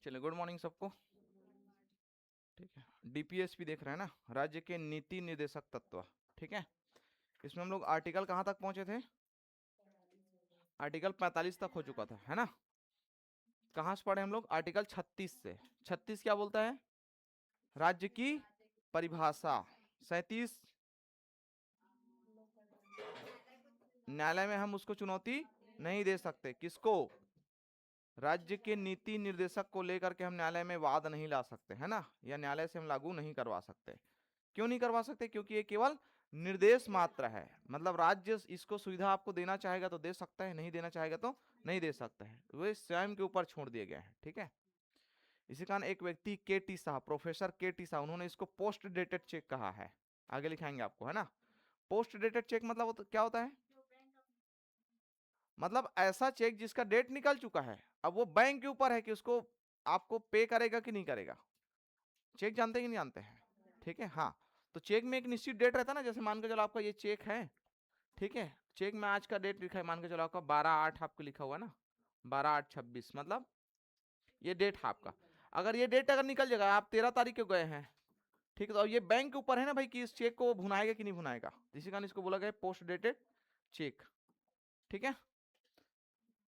चलिए, good morning सबको। ठीक है, डीपीएसपी देख रहे हैं ना, राज्य के नीति निर्देशक तत्व। ठीक है, इसमें हम लोग आर्टिकल कहाँ तक पहुंचे थे? आर्टिकल 45 तक हो चुका था, है ना। कहाँ से पढ़े हम लोग? आर्टिकल 36 से। 36 क्या बोलता है? राज्य की परिभाषा। 37 न्यायालय में हम उसको चुनौती नहीं दे सकते। किसको? राज्य के नीति निर्देशक को लेकर के हम न्यायालय में वाद नहीं ला सकते, है ना, या न्यायालय से हम लागू नहीं करवा सकते। क्यों नहीं करवा सकते? क्योंकि ये केवल निर्देश मात्र है। मतलब राज्य इसको सुविधा आपको देना चाहेगा तो दे सकता है, नहीं देना चाहेगा तो नहीं दे सकता है, वे स्वयं के ऊपर छोड़ दिए गए हैं। ठीक है, इसी कारण एक व्यक्ति के टी शाह, प्रोफेसर के टी शाह, उन्होंने इसको पोस्ट डेटेड चेक कहा है। आगे लिखाएंगे आपको, है ना। पोस्ट डेटेड चेक मतलब क्या होता है? मतलब ऐसा चेक जिसका डेट निकल चुका है, अब वो बैंक के ऊपर है कि उसको आपको पे करेगा कि नहीं करेगा। चेक जानते कि नहीं जानते हैं? ठीक है, हाँ। तो चेक में एक निश्चित डेट रहता है ना, जैसे मान के चलो आपका ये चेक है, ठीक है, चेक में आज का डेट लिखा है, मान के चलो आपका 12/8 आपको लिखा हुआ ना, 12/8/26, मतलब ये डेट है आपका। अगर ये डेट अगर निकल जाएगा, आप 13 तारीख को गए हैं, ठीक है, तो अब ये बैंक के ऊपर है ना भाई कि इस चेक को भुनाएगा कि नहीं भुनाएगा, इसी कारण इसको बोला गया पोस्ट डेटेड चेक। ठीक है,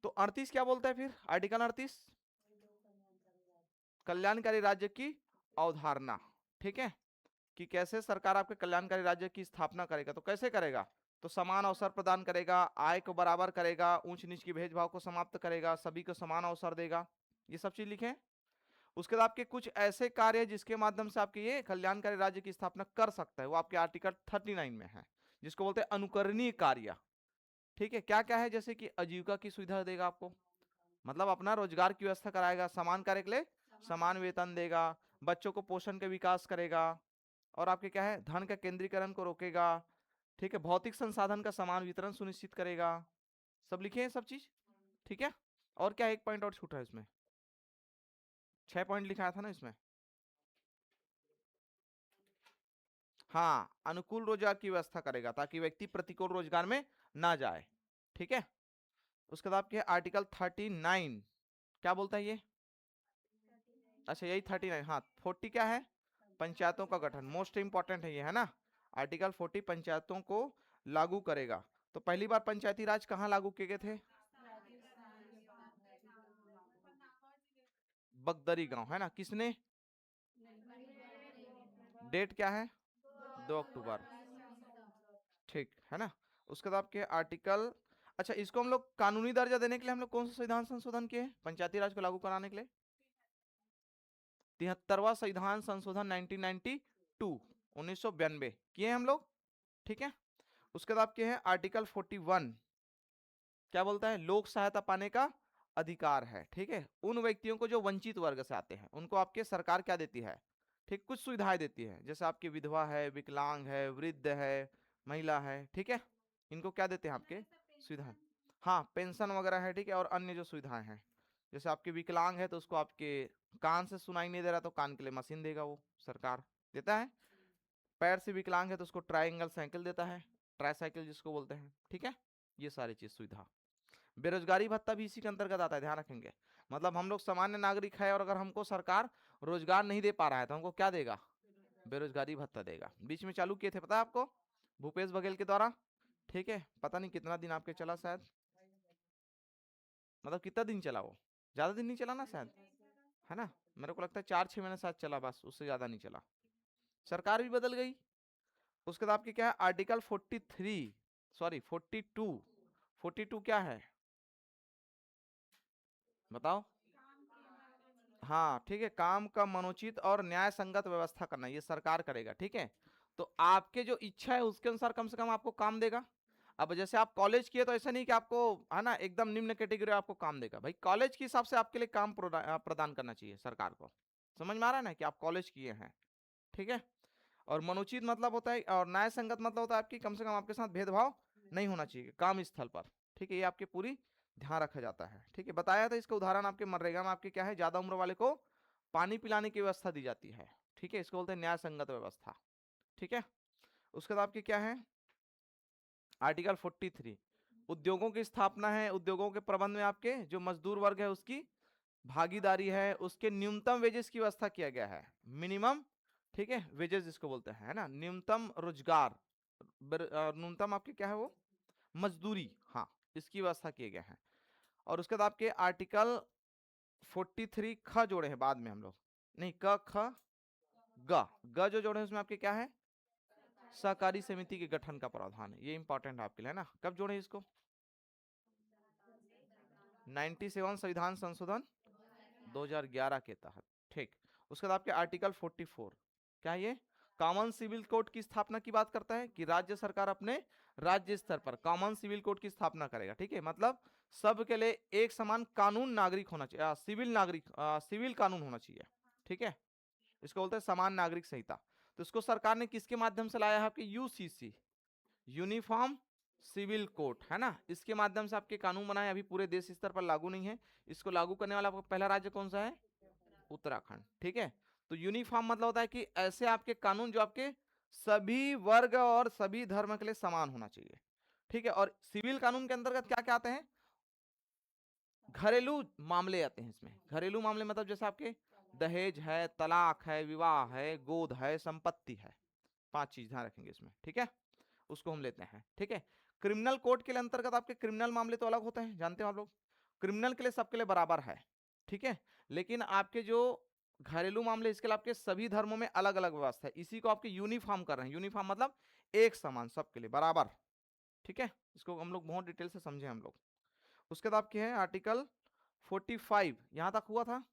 तो 38 क्या बोलता है फिर? आर्टिकल 38 कल्याणकारी राज्य की अवधारणा। ठीक है, कि कैसे सरकार आपके कल्याणकारी राज्य की स्थापना करेगा। तो कैसे करेगा? तो समान अवसर प्रदान करेगा, आय को बराबर करेगा, ऊंच नीच की भेदभाव को समाप्त करेगा, सभी को समान अवसर देगा। ये सब चीज लिखे। उसके बाद आपके कुछ ऐसे कार्य जिसके माध्यम से आपके ये कल्याणकारी राज्य की स्थापना कर सकता है, वो आपके आर्टिकल 39 में है, जिसको बोलते हैं अनुकरणीय कार्य। ठीक है, क्या क्या है? जैसे कि आजीविका की सुविधा देगा आपको, मतलब अपना रोजगार की व्यवस्था कराएगा, समान कार्य के लिए समान वेतन देगा, बच्चों को पोषण के विकास करेगा, और आपके क्या है, धन का केंद्रीकरण को रोकेगा। ठीक है, भौतिक संसाधन का समान वितरण सुनिश्चित करेगा। सब लिखे हैं सब चीज। ठीक है, और क्या एक पॉइंट और छूट रहा है इसमें? 6 पॉइंट लिखाया था ना इसमें। हाँ, अनुकूल रोजगार की व्यवस्था करेगा ताकि व्यक्ति प्रतिकूल रोजगार में ना जाए। ठीक है, उसके बाद आपके आर्टिकल 39 क्या बोलता है ये? अच्छा, यही 39। हाँ, 40 क्या है? पंचायतों का गठन, मोस्ट इंपॉर्टेंट है ये, है ना। आर्टिकल 40 पंचायतों को लागू करेगा। तो पहली बार पंचायती राज कहाँ लागू किए गए थे? बगदरी गांव, है ना। किसने? डेट क्या है? 2 अक्टूबर। ठीक है ना। उसके बाद आपके आर्टिकल, अच्छा, इसको हम लोग कानूनी दर्जा देने के लिए हम लोग कौन सा संविधान संशोधन किए हैं पंचायती राज को लागू कराने के लिए? 73वां संविधान संशोधन 1992, 1992 किए हम लोग। ठीक है, उसके बाद आपके हैं आर्टिकल 41, क्या बोलता है? लोक सहायता पाने का अधिकार है। ठीक है, उन व्यक्तियों को जो वंचित वर्ग से आते हैं उनको आपके सरकार क्या देती है? ठीक, कुछ सुविधाएं देती है, जैसे आपकी विधवा है, विकलांग है, वृद्ध है, महिला है। ठीक है, इनको क्या देते हैं आपके? सुविधाएं। हाँ, पेंशन वगैरह है। ठीक है, और अन्य जो सुविधाएं हैं, जैसे आपके विकलांग है तो उसको आपके कान से सुनाई नहीं दे रहा तो कान के लिए मशीन देगा, वो सरकार देता है। पैर से विकलांग है तो उसको ट्रायंगल साइकिल देता है, ट्राई साइकिल जिसको बोलते हैं। ठीक है, ये सारी चीज सुविधा। बेरोजगारी भत्ता भी इसी के अंतर्गत आता है, ध्यान रखेंगे। मतलब हम लोग सामान्य नागरिक है और अगर हमको सरकार रोजगार नहीं दे पा रहा है तो हमको क्या देगा? बेरोजगारी भत्ता देगा। बीच में चालू किए थे, पता है आपको, भूपेश बघेल के द्वारा। ठीक है, पता नहीं कितना दिन आपके चला शायद, मतलब कितना दिन चला वो, ज्यादा दिन नहीं चला ना शायद, है ना। मेरे को लगता है 4-6 महीने शायद चला, बस, उससे ज्यादा नहीं चला। सरकार भी बदल गई। उसके बाद आपके क्या है? Article 43, sorry 42। 42 क्या है बताओ? हाँ, ठीक है, काम का मनोचित और न्याय संगत व्यवस्था करना, ये सरकार करेगा। ठीक है, तो आपके जो इच्छा है उसके अनुसार कम से कम आपको काम देगा। अब जैसे आप कॉलेज किए तो ऐसा नहीं कि आपको, है ना, एकदम निम्न कैटेगरी आपको काम देगा। भाई कॉलेज के हिसाब से आपके लिए काम प्रदान करना चाहिए सरकार को। समझ में आ रहा है ना कि आप कॉलेज किए हैं। ठीक है, और मनोचित मतलब होता है, और न्याय संगत मतलब होता है आपकी कम से कम आपके साथ भेदभाव नहीं होना चाहिए काम स्थल पर। ठीक है, ये आपके पूरी ध्यान रखा जाता है। ठीक है, बताया था इसका उदाहरण आपके मनरेगा में आपके क्या है, ज्यादा उम्र वाले को पानी पिलाने की व्यवस्था दी जाती है। ठीक है, इसको बोलते हैं न्याय संगत व्यवस्था। ठीक है, उसके बाद आपके क्या है? आर्टिकल 43 उद्योगों की स्थापना है, उद्योगों के प्रबंध में आपके जो मजदूर वर्ग है उसकी भागीदारी है, उसके न्यूनतम वेजेस की व्यवस्था किया गया है, मिनिमम, ठीक है, वेजेस जिसको बोलते हैं, है ना, न्यूनतम रोजगार, न्यूनतम आपके क्या है वो, मजदूरी, हाँ, इसकी व्यवस्था किए गए हैं। और उसके बाद आपके आर्टिकल 43 ख जोड़े हैं बाद में हम लोग, नहीं, क ख ग, ग जो जोड़े हैं उसमें आपके क्या है, सहकारी समिति के गठन का प्रावधान है, ये इंपॉर्टेंट है आपके लिए, है ना। कब जोड़े इसको, 97 संविधान संशोधन 2011 के तहत, ठीक। उसके बाद आपके आर्टिकल 44 क्या है ये, कॉमन सिविल कोड की स्थापना की बात करता है कि राज्य सरकार अपने राज्य स्तर पर कॉमन सिविल कोड की स्थापना करेगा, ठीक है, मतलब सबके लिए एक समान कानून नागरिक होना चाहिए, सिविल नागरिक, सिविल कानून होना चाहिए, ठीक है, इसको बोलते हैं समान नागरिक संहिता। तो इसको सरकार ने किसके माध्यम से लाया है, आपके यूसीसी, यूनिफॉर्म सिविल कोड, है ना, इसके माध्यम से आपके कानून बनाए, अभी पूरे देश स्तर पर लागू नहीं है। इसको लागू करने वाला आपका पहला राज्य कौन सा है, उत्तराखंड, ठीक है। तो यूनिफॉर्म मतलब होता है कि ऐसे आपके कानून जो आपके सभी वर्ग और सभी धर्म के लिए समान होना चाहिए, ठीक है। और सिविल कानून के अंतर्गत क्या क्या आते हैं, घरेलू मामले आते हैं इसमें, घरेलू मामले मतलब जैसे आपके दहेज है, तलाक है, विवाह है, गोद है, संपत्ति है, 5 चीज ध्यान रखेंगे इसमें, ठीक है, उसको हम लेते हैं, ठीक है। क्रिमिनल कोड के लिए अंतर्गत आपके क्रिमिनल मामले तो अलग होते हैं, जानते हो आप लोग, क्रिमिनल के लिए सबके लिए बराबर है, ठीक है, लेकिन आपके जो घरेलू मामले इसके लिए आपके सभी धर्मों में अलग अलग व्यवस्था है, इसी को आपके यूनिफॉर्म कर रहे हैं, यूनिफॉर्म मतलब एक समान सबके लिए बराबर, ठीक है, इसको हम लोग बहुत डिटेल से समझे हम लोग। उसके बाद आपके है आर्टिकल 45, यहां तक हुआ था,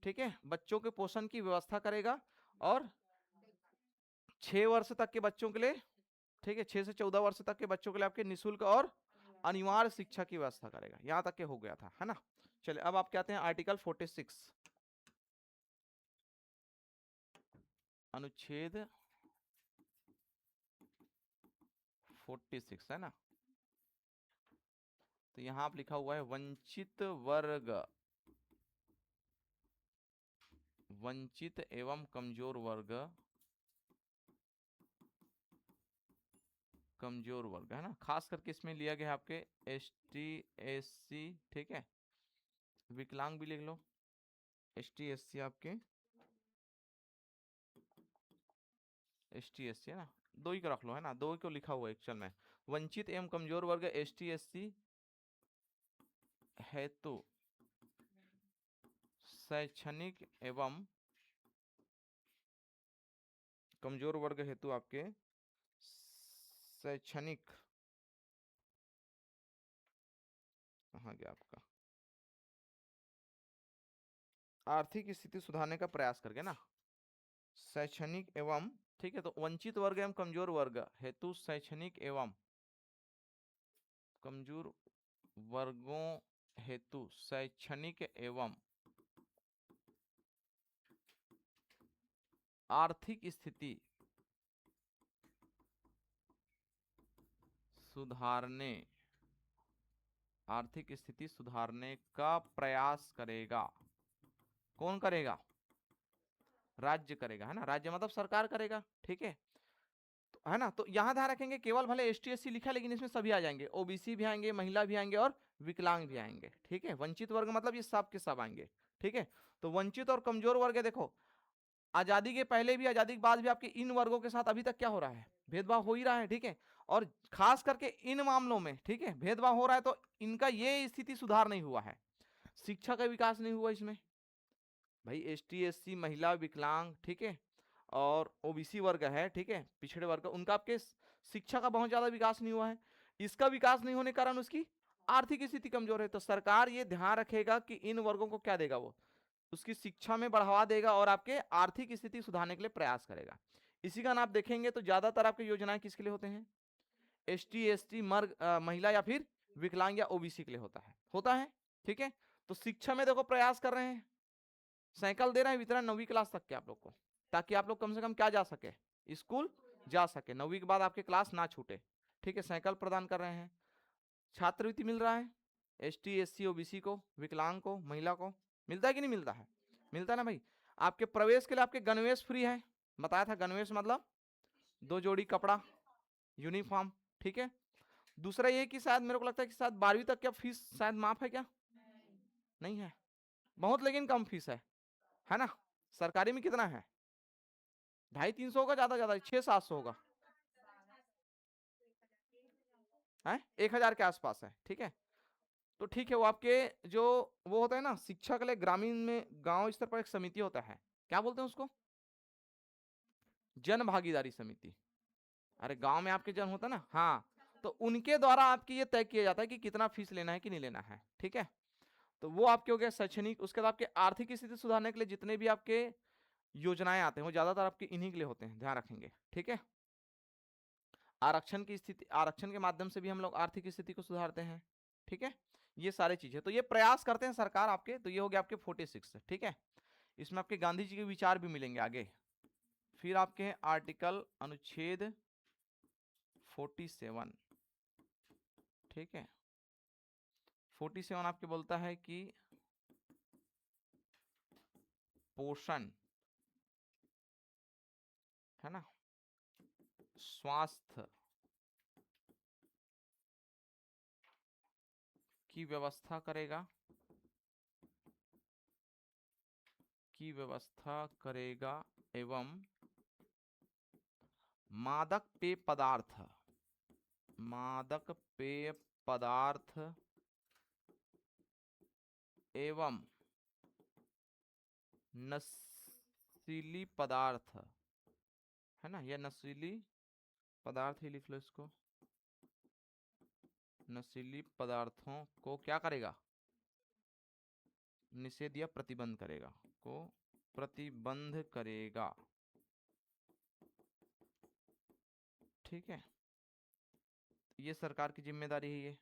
ठीक है, बच्चों के पोषण की व्यवस्था करेगा, और 6 वर्ष तक के बच्चों के लिए, ठीक है, 6 से 14 वर्ष तक के बच्चों के लिए आपके निःशुल्क और अनिवार्य शिक्षा की व्यवस्था करेगा, यहां तक के हो गया था, है ना। चलिए अब आप कहते हैं आर्टिकल 46, अनुच्छेद 46, है ना। तो यहां आप लिखा हुआ है वंचित वर्ग, वंचित एवं कमजोर वर्ग, कमजोर वर्ग, है ना, खास करके इसमें लिया गया आपके ST SC, ठीक है, विकलांग भी लिख लो, ST SC आपके ST SC, है ना, दो ही को रख लो, है ना, दो ही को लिखा हुआ है एक्चुअल में, वंचित एवं कमजोर वर्ग ST SC हेतु शैक्षणिक एवं कमजोर वर्ग हेतु आपके शैक्षणिक, कहाँ गया आपका, आर्थिक स्थिति सुधारने का प्रयास करके ना, शैक्षणिक एवं, ठीक है, तो वंचित वर्ग एवं कमजोर वर्ग हेतु शैक्षणिक एवं कमजोर वर्गों हेतु शैक्षणिक एवं आर्थिक स्थिति सुधारने, आर्थिक स्थिति सुधारने का प्रयास करेगा, कौन करेगा, राज्य करेगा, है ना, राज्य मतलब सरकार करेगा, ठीक है, तो है ना, तो यहां ध्यान रखेंगे केवल भले ST SC लिखा है लेकिन इसमें सभी आ जाएंगे, OBC भी आएंगे, महिला भी आएंगे और विकलांग भी आएंगे, ठीक है, वंचित वर्ग मतलब ये सब के सब आएंगे, ठीक है। तो वंचित और कमजोर वर्ग है, देखो आजादी के पहले भी आजादी के बाद भी आपके इन वर्गों के साथ अभी तक क्या हो रहा है, भेदभाव हो ही रहा है, ठीक है, और खास करके इन मामलों में, ठीक है, भेदभाव हो रहा है, तो इनका ये स्थिति सुधार नहीं हुआ है, शिक्षा का विकास नहीं हुआ इसमें, भाई ST SC महिला विकलांग, ठीक है, और OBC वर्ग है, ठीक है, पिछड़े वर्ग, उनका आपके शिक्षा का बहुत ज्यादा विकास नहीं हुआ है, इसका विकास नहीं होने के कारण उसकी आर्थिक स्थिति कमजोर है, तो सरकार ये ध्यान रखेगा कि इन वर्गों को क्या देगा, वो उसकी शिक्षा में बढ़ावा देगा और आपके आर्थिक स्थिति सुधारने के लिए प्रयास करेगा। इसी का आप देखेंगे तो ज्यादातर आपकी योजनाएं किसके लिए होते हैं, ST SC मर्ग, महिला या फिर विकलांग या OBC के लिए होता है, ठीक है। तो शिक्षा में देखो प्रयास कर रहे हैं, साइकिल दे रहे हैं वितरण 9वीं क्लास तक के आप लोग को, ताकि आप लोग कम से कम क्या जा सके, स्कूल जा सके, 9वीं के बाद आपके क्लास ना छूटे, ठीक है, साइकिल प्रदान कर रहे हैं, छात्रवृत्ति मिल रहा है ST SC OBC को, विकलांग को, महिला को, मिलता है कि नहीं मिलता है, मिलता है ना भाई। आपके प्रवेश के लिए आपके गणवेश फ्री है, बताया था, गणवेश मतलब 2 जोड़ी कपड़ा, यूनिफॉर्म, ठीक है। दूसरा ये कि शायद मेरे को लगता है कि शायद 12वीं तक क्या फीस शायद माफ है क्या, नहीं है, बहुत लेकिन कम फीस है ना। सरकारी में कितना है? 250-300 होगा, ज्यादा ज्यादा 600-700 होगा, है 1000 के आसपास है। ठीक है, तो ठीक है, वो आपके जो वो होता है ना शिक्षा के लिए ग्रामीण में गांव स्तर पर एक समिति होता है, क्या बोलते हैं उसको? जन भागीदारी समिति। अरे गांव में आपके जन होता है ना, हाँ, तो उनके द्वारा आपकी ये तय किया जाता है कि कितना फीस लेना है कि नहीं लेना है। ठीक है, तो वो आपके हो गया शैक्षणिक। उसके बाद आपके आर्थिक स्थिति सुधारने के लिए जितने भी आपके योजनाएं आते हैं वो ज्यादातर आपके इन्हीं के लिए होते हैं, ध्यान रखेंगे। ठीक है, आरक्षण की स्थिति, आरक्षण के माध्यम से भी हम लोग आर्थिक स्थिति को सुधारते हैं। ठीक है, ये सारी चीजें तो ये प्रयास करते हैं सरकार आपके। तो ये हो गया आपके 46। ठीक है, इसमें आपके गांधी जी के विचार भी मिलेंगे आगे। फिर आपके हैं आर्टिकल अनुच्छेद 47। ठीक है, 47 आपके बोलता है कि पोषण, है ना, स्वास्थ्य की व्यवस्था करेगा, की व्यवस्था करेगा एवं मादक पेय पदार्थ, मादक पेय पदार्थ एवं नशीली पदार्थ, है ना, यह नशीली पदार्थ ही लिख लो इसको, नशीली पदार्थों को क्या करेगा? निषेध या प्रतिबंध करेगा, को प्रतिबंध करेगा। ठीक है, ये सरकार की जिम्मेदारी है ये।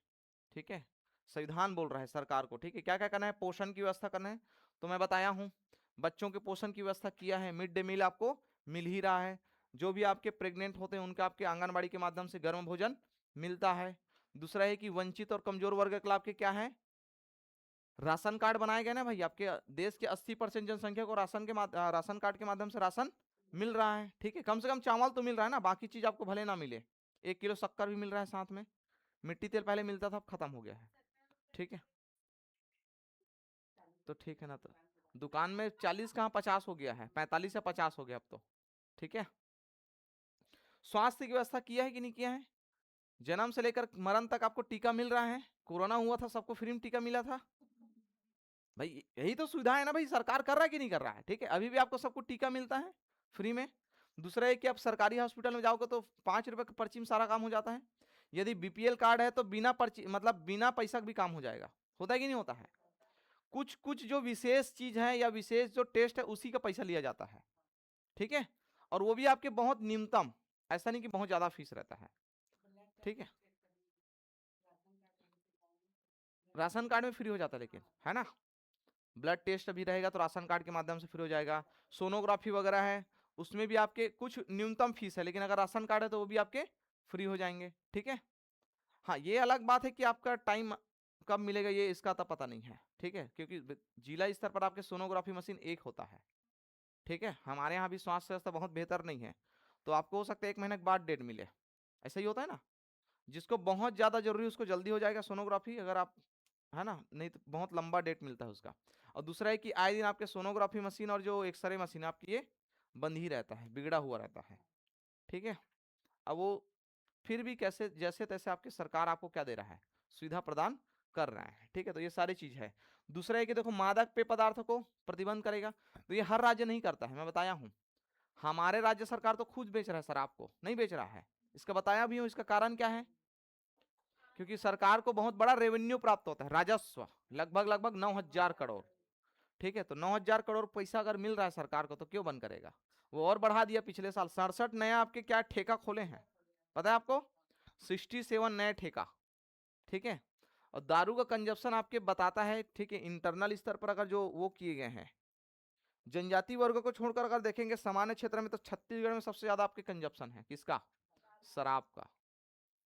ठीक है, संविधान बोल रहा है सरकार को। ठीक है, क्या क्या करना है? पोषण की व्यवस्था करना है, तो मैं बताया हूं, बच्चों के पोषण की व्यवस्था किया है, मिड डे मील आपको मिल ही रहा है। जो भी आपके प्रेग्नेंट होते हैं उनके आपके आंगनबाड़ी के माध्यम से गर्म भोजन मिलता है। दूसरा है कि वंचित और कमजोर वर्ग के आपके क्या है? राशन कार्ड बनाए गए ना भाई, आपके देश के 80% जनसंख्या को राशन कार्ड के माध्यम से राशन मिल रहा है। ठीक है, कम से कम चावल तो मिल रहा है ना, बाकी चीज आपको भले ना मिले। 1 किलो शक्कर भी मिल रहा है साथ में। मिट्टी तेल पहले मिलता था, अब खत्म हो गया है। ठीक है, तो ठीक है ना, तो दुकान में 40 कहाँ 50 हो गया है, 45 या 50 हो गया अब तो। ठीक है, स्वास्थ्य की व्यवस्था किया है कि नहीं किया है? जन्म से लेकर मरण तक आपको टीका मिल रहा है। कोरोना हुआ था, सबको फ्री में टीका मिला था भाई, यही तो सुविधा है ना भाई, सरकार कर रहा है कि नहीं कर रहा है? ठीक है, अभी भी आपको सबको टीका मिलता है फ्री में। दूसरा है कि आप सरकारी हॉस्पिटल में जाओगे तो 5 रुपए की पर्ची में सारा काम हो जाता है। यदि बीपीएल कार्ड है तो बिना पर्ची मतलब बिना पैसा भी काम हो जाएगा। होता है कि नहीं होता है? कुछ कुछ जो विशेष चीज है या विशेष जो टेस्ट है उसी का पैसा लिया जाता है। ठीक है, और वो भी आपके बहुत न्यूनतम, ऐसा नहीं कि बहुत ज्यादा फीस रहता है। ठीक है, राशन कार्ड में फ्री हो जाता है लेकिन, है ना, ब्लड टेस्ट अभी रहेगा तो राशन कार्ड के माध्यम से फ्री हो जाएगा। सोनोग्राफी वगैरह है उसमें भी आपके कुछ न्यूनतम फीस है, लेकिन अगर राशन कार्ड है तो वो भी आपके फ्री हो जाएंगे। ठीक है, हाँ ये अलग बात है कि आपका टाइम कब मिलेगा ये इसका तो पता नहीं है। ठीक है, क्योंकि जिला स्तर पर आपके सोनोग्राफी मशीन एक होता है। ठीक है, हमारे यहाँ भी स्वास्थ्य व्यवस्था बहुत बेहतर नहीं है, तो आपको हो सकता है 1 महीने के बाद डेट मिले। ऐसा ही होता है ना, जिसको बहुत ज्यादा जरूरी है उसको जल्दी हो जाएगा सोनोग्राफी, अगर आप, है ना, नहीं तो बहुत लंबा डेट मिलता है उसका। और दूसरा है कि आए दिन आपके सोनोग्राफी मशीन और जो एक्सरे मशीन आपकी ये बंद ही रहता है, बिगड़ा हुआ रहता है। ठीक है, अब वो फिर भी कैसे जैसे तैसे आपकी सरकार आपको क्या दे रहा है? सुविधा प्रदान कर रहा है। ठीक है, तो ये सारी चीज है। दूसरा है कि देखो मादक पेय पदार्थों को प्रतिबंध करेगा, तो ये हर राज्य नहीं करता है, मैं बताया हूं। हमारे राज्य सरकार तो खुद बेच रहा है शराब को, नहीं बेच रहा है, इसका बताया भी हूं। इसका कारण क्या है? क्योंकि सरकार को बहुत बड़ा रेवेन्यू प्राप्त होता है, राजस्व, लगभग लगभग 9,000 करोड़। ठीक है, तो 9,000 करोड़ पैसा अगर मिल रहा है सरकार को तो क्यों बंद करेगा? वो और बढ़ा दिया पिछले साल 67 नया आपके क्या ठेका खोले हैं, पता है आपको? 67 नए ठेका। ठीक है, और दारू का कंजप्शन आपके बताता है। ठीक है, इंटरनल स्तर पर अगर जो वो किए गए हैं, जनजाति वर्ग को छोड़कर अगर देखेंगे सामान्य क्षेत्र में, तो छत्तीसगढ़ में सबसे ज्यादा आपके कंजप्शन है किसका? शराब का।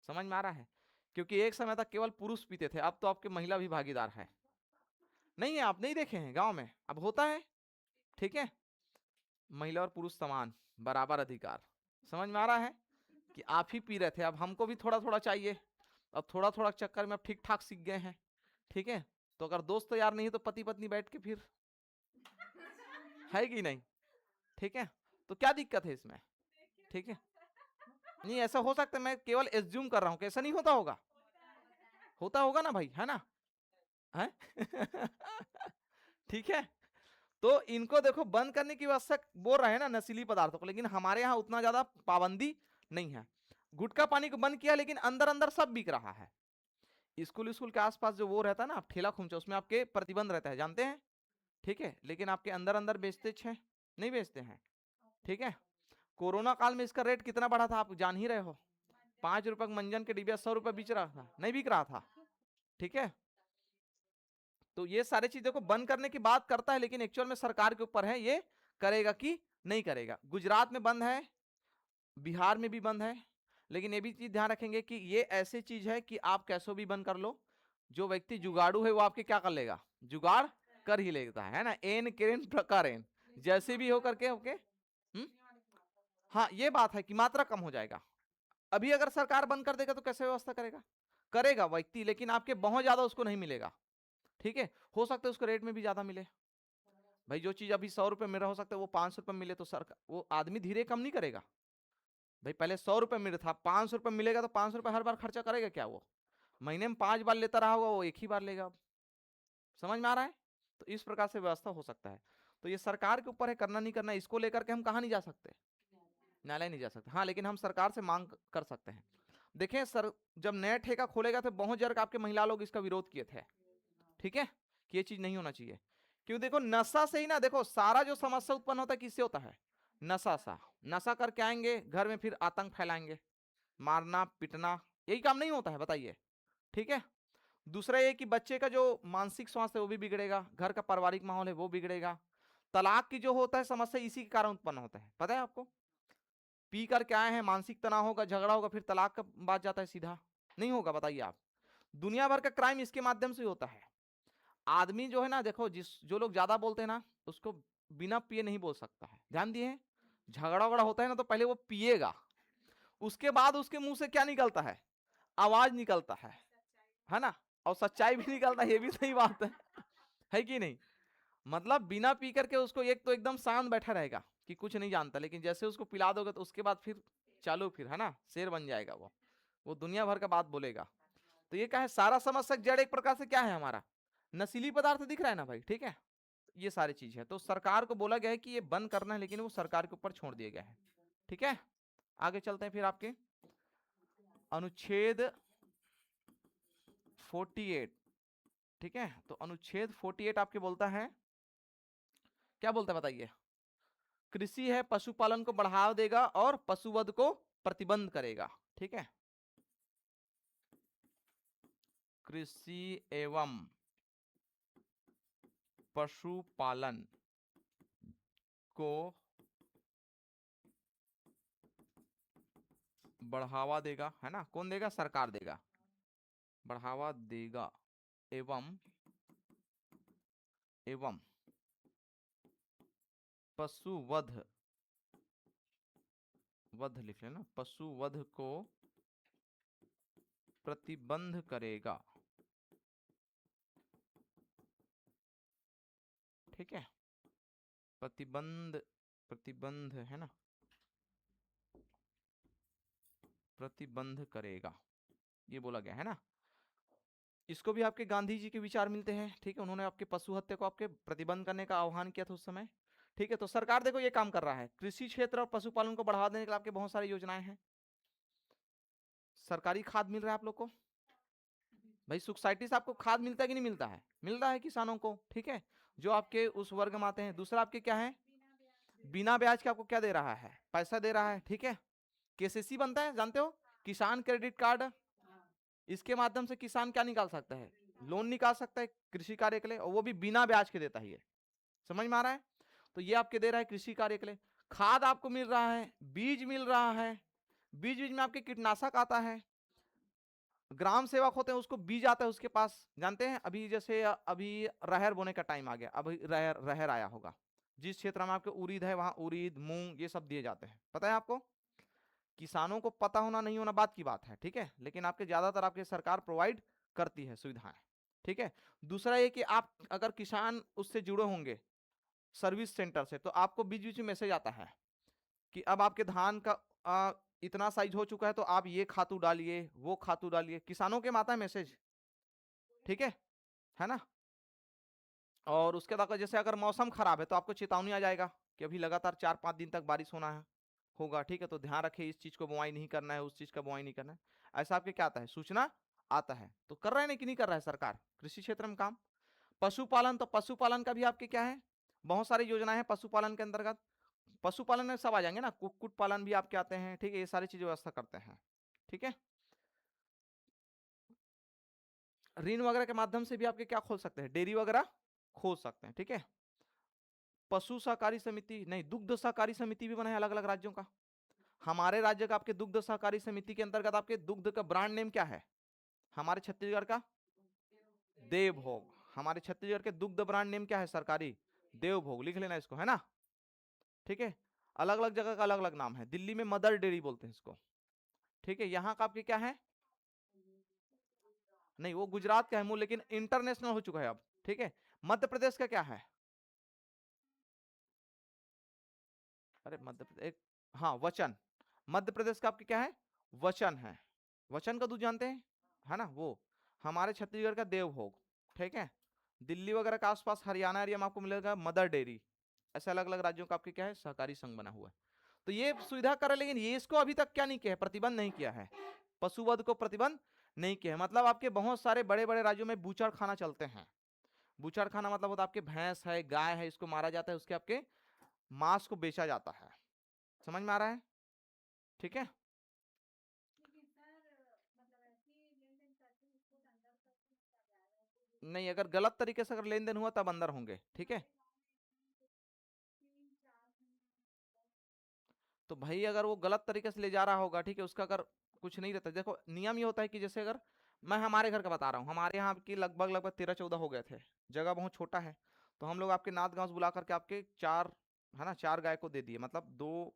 समझ में आ रहा है? क्योंकि एक समय तक केवल पुरुष पीते थे, अब तो आपके महिला भी भागीदार है। नहीं है, आप नहीं देखे हैं गांव में, अब होता है। ठीक है, महिला और पुरुष समान, बराबर अधिकार। समझ में आ रहा है कि आप ही पी रहे थे, अब हमको भी थोड़ा थोड़ा चाहिए। अब थोड़ा थोड़ा चक्कर में अब ठीक ठाक सीख गए हैं। ठीक है, तो अगर दोस्त यार नहीं है तो पति पत्नी बैठ के फिर है कि नहीं? ठीक है, तो क्या दिक्कत है इसमें? ठीक है, नहीं ऐसा हो सकता है, मैं केवल एज्यूम कर रहा हूं, कैसा नहीं होता होगा, होता होगा ना भाई, है ना? है ठीक है, तो इनको देखो बंद करने की व्यवस्था बोल रहे हैं ना नशीली पदार्थों को, लेकिन हमारे यहाँ उतना ज्यादा पाबंदी नहीं है। गुटखा पानी को बंद किया, लेकिन अंदर अंदर सब बिक रहा है। स्कूल स्कूल के आसपास जो वो रहता है ना, आप ठेला खुमचा, उसमें आपके प्रतिबंध रहता है, जानते हैं? ठीक है, लेकिन आपके अंदर अंदर बेचते हैं, नहीं बेचते हैं। ठीक है, कोरोना काल में इसका रेट कितना बढ़ा था आप जान ही रहे हो, 5 रुपए मंजन के डिबिया 100 रुपए बिच रहा था, नहीं बिक रहा था। ठीक है, तो ये सारी चीजों को बंद करने की बात करता है, लेकिन एक्चुअल में सरकार के ऊपर है, ये करेगा कि नहीं करेगा। गुजरात में बंद है, बिहार में भी बंद है, लेकिन ये भी चीज ध्यान रखेंगे कि ये ऐसी चीज है कि आप कैसो भी बंद कर लो, जो व्यक्ति जुगाड़ू है वो आपके क्या कर लेगा, जुगाड़ कर ही लेता है ना, एन केन प्रकारेन, जैसे भी हो करके ओके। हाँ ये बात है कि मात्रा कम हो जाएगा। अभी अगर सरकार बंद कर देगा तो कैसे व्यवस्था करेगा, करेगा व्यक्ति, लेकिन आपके बहुत ज्यादा उसको नहीं मिलेगा। ठीक है, हो सकता है उसको रेट में भी ज्यादा मिले। भाई जो चीज अभी 100 रुपए मिल रहा, हो सकता है वो 500 रुपए मिले, तो सरकार वो आदमी धीरे कम नहीं करेगा। भाई पहले 100 रुपए मिल रहा था, 500 रुपए मिलेगा, तो 500 रुपए हर बार खर्चा करेगा क्या? वो महीने में 5 बार लेता रहा होगा, वो एक ही बार लेगा। अब समझ में आ रहा है? तो इस प्रकार से व्यवस्था हो सकता है। तो ये सरकार के ऊपर है, करना नहीं करना। इसको लेकर के हम कहा नहीं जा सकते, न्यायालय नहीं जा सकते। हाँ, लेकिन हम सरकार से मांग कर सकते हैं। देखें सर, जब नया ठेका खोलेगा तो बहुत जगह आपके महिला लोग इसका विरोध किए थे। ठीक है, कि ये चीज नहीं होना चाहिए। क्यों? देखो नशा से ही ना, देखो सारा जो समस्या उत्पन्न होता है किससे होता है? नशा सा। नशा करके आएंगे घर में, फिर आतंक फैलाएंगे, मारना पीटना, यही काम नहीं होता है, बताइए। ठीक है, दूसरा ये कि बच्चे का जो मानसिक स्वास्थ्य है वो भी बिगड़ेगा, घर का पारिवारिक माहौल है वो बिगड़ेगा। तलाक की जो होता है समस्या इसी के कारण उत्पन्न होता है, पता है आपको? पी करके आए हैं, मानसिक तनाव होगा, झगड़ा होगा, फिर तलाक का बात जाता है सीधा, नहीं होगा? बताइए आप। दुनिया भर का क्राइम इसके माध्यम से होता है। आदमी जो है ना, देखो जो लोग ज्यादा बोलते हैं ना, उसको बिना पिए नहीं बोल सकता है, ध्यान दिए? झगड़ा वगड़ा होता है ना, तो पहले वो पिएगा, उसके बाद उसके मुंह से क्या निकलता है? आवाज निकलता है ना? और सच्चाई भी निकलता है, ये भी सही बात है कि नहीं? मतलब बिना पी करके उसको एक तो एकदम शांत बैठा रहेगा कि कुछ नहीं जानता, लेकिन जैसे उसको पिला दोगे तो उसके बाद फिर चालू, फिर है ना, शेर बन जाएगा वो दुनिया भर का बात बोलेगा। तो ये क्या है, सारा समस्या जड़ एक प्रकार से क्या है हमारा, नशीली पदार्थ दिख रहा है ना भाई। ठीक है, ये सारी चीज है, तो सरकार को बोला गया है कि ये बंद करना है, लेकिन वो सरकार के ऊपर छोड़ दिया गया है। ठीक है, आगे चलते हैं फिर आपके अनुच्छेद 48। ठीक है, तो अनुच्छेद 48 आपके बोलता है, क्या बोलता है बताइए? कृषि है, पशुपालन को बढ़ावा देगा और पशुवध को प्रतिबंध करेगा। ठीक है, कृषि एवं पशुपालन को बढ़ावा देगा, है ना? कौन देगा? सरकार देगा, बढ़ावा देगा। एवं एवं पशुवध, वध लिख लेना, पशुवध को प्रतिबंध करेगा। ठीक है, प्रतिबंध, प्रतिबंध है ना, प्रतिबंध करेगा, ये बोला गया है ना। इसको भी आपके गांधी जी के विचार मिलते हैं। ठीक है, उन्होंने आपके पशु हत्या को आपके प्रतिबंध करने का आह्वान किया था उस समय। ठीक है, तो सरकार देखो ये काम कर रहा है, कृषि क्षेत्र और पशुपालन को बढ़ावा देने के लिए आपके बहुत सारी योजनाएं हैं। सरकारी खाद मिल रहा है आप लोग को, भाई सोसाइटी से आपको खाद मिलता है कि नहीं मिलता है? मिल रहा है किसानों को। ठीक है, जो आपके उस वर्ग में आते हैं। दूसरा आपके क्या है, बिना ब्याज के आपको क्या दे रहा है? पैसा दे रहा है। ठीक है, केसीसी बनता है, जानते हो? किसान क्रेडिट कार्ड, इसके माध्यम से किसान क्या निकाल सकता है? लोन निकाल सकता है कृषि कार्य के लिए, और वो भी बिना ब्याज के देता है ये। समझ में आ रहा है? तो ये आपके दे रहा है कृषि कार्य के लिए। खाद आपको मिल रहा है, बीज मिल रहा है, बीज में आपके कीटनाशक आता है, ग्राम सेवक होते हैं उसको बीज आता है उसके पास, जानते हैं? अभी जैसे अभी रहर बोने का टाइम आ गया, अभी रहर रहर आया होगा, जिस क्षेत्र में आपके उड़ीद है वहां उड़ीद मूंग ये सब दिए जाते हैं, पता है आपको? किसानों को पता होना नहीं होना बात की बात है। ठीक है, लेकिन आपके ज्यादातर आपके सरकार प्रोवाइड करती है सुविधाएं। ठीक है, दूसरा ये कि आप अगर किसान उससे जुड़े होंगे, सर्विस सेंटर से, तो आपको बीच बीच में मैसेज आता है कि अब आपके धान का इतना साइज हो चुका है तो आप ये खातू डालिए, वो खातू डालिए, किसानों के में आता है मैसेज, ठीक है ना। और उसके बाद जैसे अगर मौसम खराब है तो आपको चेतावनी आ जाएगा कि अभी लगातार 4-5 दिन तक बारिश होना है, होगा, ठीक है, तो ध्यान रखिए इस चीज को बुआई नहीं करना है, उस चीज का बुआई नहीं करना है, ऐसा आपके क्या आता है, सूचना आता है। तो कर रहे हैं कि नहीं कर रहा है सरकार कृषि क्षेत्र में काम। पशुपालन, तो पशुपालन का भी आपके क्या है, बहुत सारी योजनाएं हैं पशुपालन के अंतर्गत। पशुपालन में सब आ जाएंगे ना, कुक्कुट पालन भी आपके आते हैं, ठीक है, ये सारी चीजें व्यवस्था करते हैं, ठीक है। ऋण वगैरह के माध्यम से भी आपके क्या खोल सकते हैं, डेयरी वगैरह खोल सकते हैं, ठीक है। पशु सहकारी समिति नहीं, दुग्ध सहकारी समिति भी बना है अलग अलग राज्यों का। हमारे राज्य का आपके दुग्ध सहकारी समिति के अंतर्गत आपके दुग्ध का ब्रांड नेम क्या है, हमारे छत्तीसगढ़ का देवभोग। हमारे छत्तीसगढ़ के दुग्ध ब्रांड नेम क्या है सरकारी, देवभोग, लिख लेना इसको, है ना, ठीक है। अलग अलग जगह का अलग अलग नाम है, दिल्ली में मदर डेयरी बोलते हैं इसको, ठीक है। यहाँ का आपके क्या है, नहीं वो गुजरात का है मूल, लेकिन इंटरनेशनल हो चुका है अब, ठीक है। मध्य प्रदेश का क्या है, अरे मध्य प्रदेश, हाँ वचन, मध्य प्रदेश का आपके क्या है, वचन है, वचन का दूध जानते हैं, है ना वो। हमारे छत्तीसगढ़ का देवभोग, ठीक है। दिल्ली वगैरह के आसपास हरियाणा एरिया में आपको मिलेगा मदर डेयरी। ऐसे अलग अलग राज्यों का आपके क्या है, सहकारी संघ बना हुआ है। तो ये सुविधा करे, लेकिन ये इसको अभी तक क्या नहीं किया है, प्रतिबंध नहीं किया है, पशुवध को प्रतिबंध नहीं किया है। मतलब आपके बहुत सारे बड़े बड़े राज्यों में बूचड़ खाना चलते हैं। बूचड़ खाना मतलब होता है आपके भैंस है, गाय है, इसको मारा जाता है, उसके आपके मांस को बेचा जाता है, समझ में आ रहा है, ठीक है। नहीं, अगर गलत तरीके से अगर लेन देन हुआ तब अंदर होंगे, ठीक है। तो भाई अगर वो गलत तरीके से ले जा रहा होगा, ठीक है, उसका अगर कुछ नहीं रहता, देखो नियम ये होता है कि जैसे अगर मैं हमारे घर का बता रहा हूँ, हमारे यहाँ आपकी लगभग लगभग 13-14 हो गए थे, जगह बहुत छोटा है, तो हम लोग आपके नाथ गांव से बुला करके आपके 4, है ना, 4 गाय को दे दिए, मतलब 2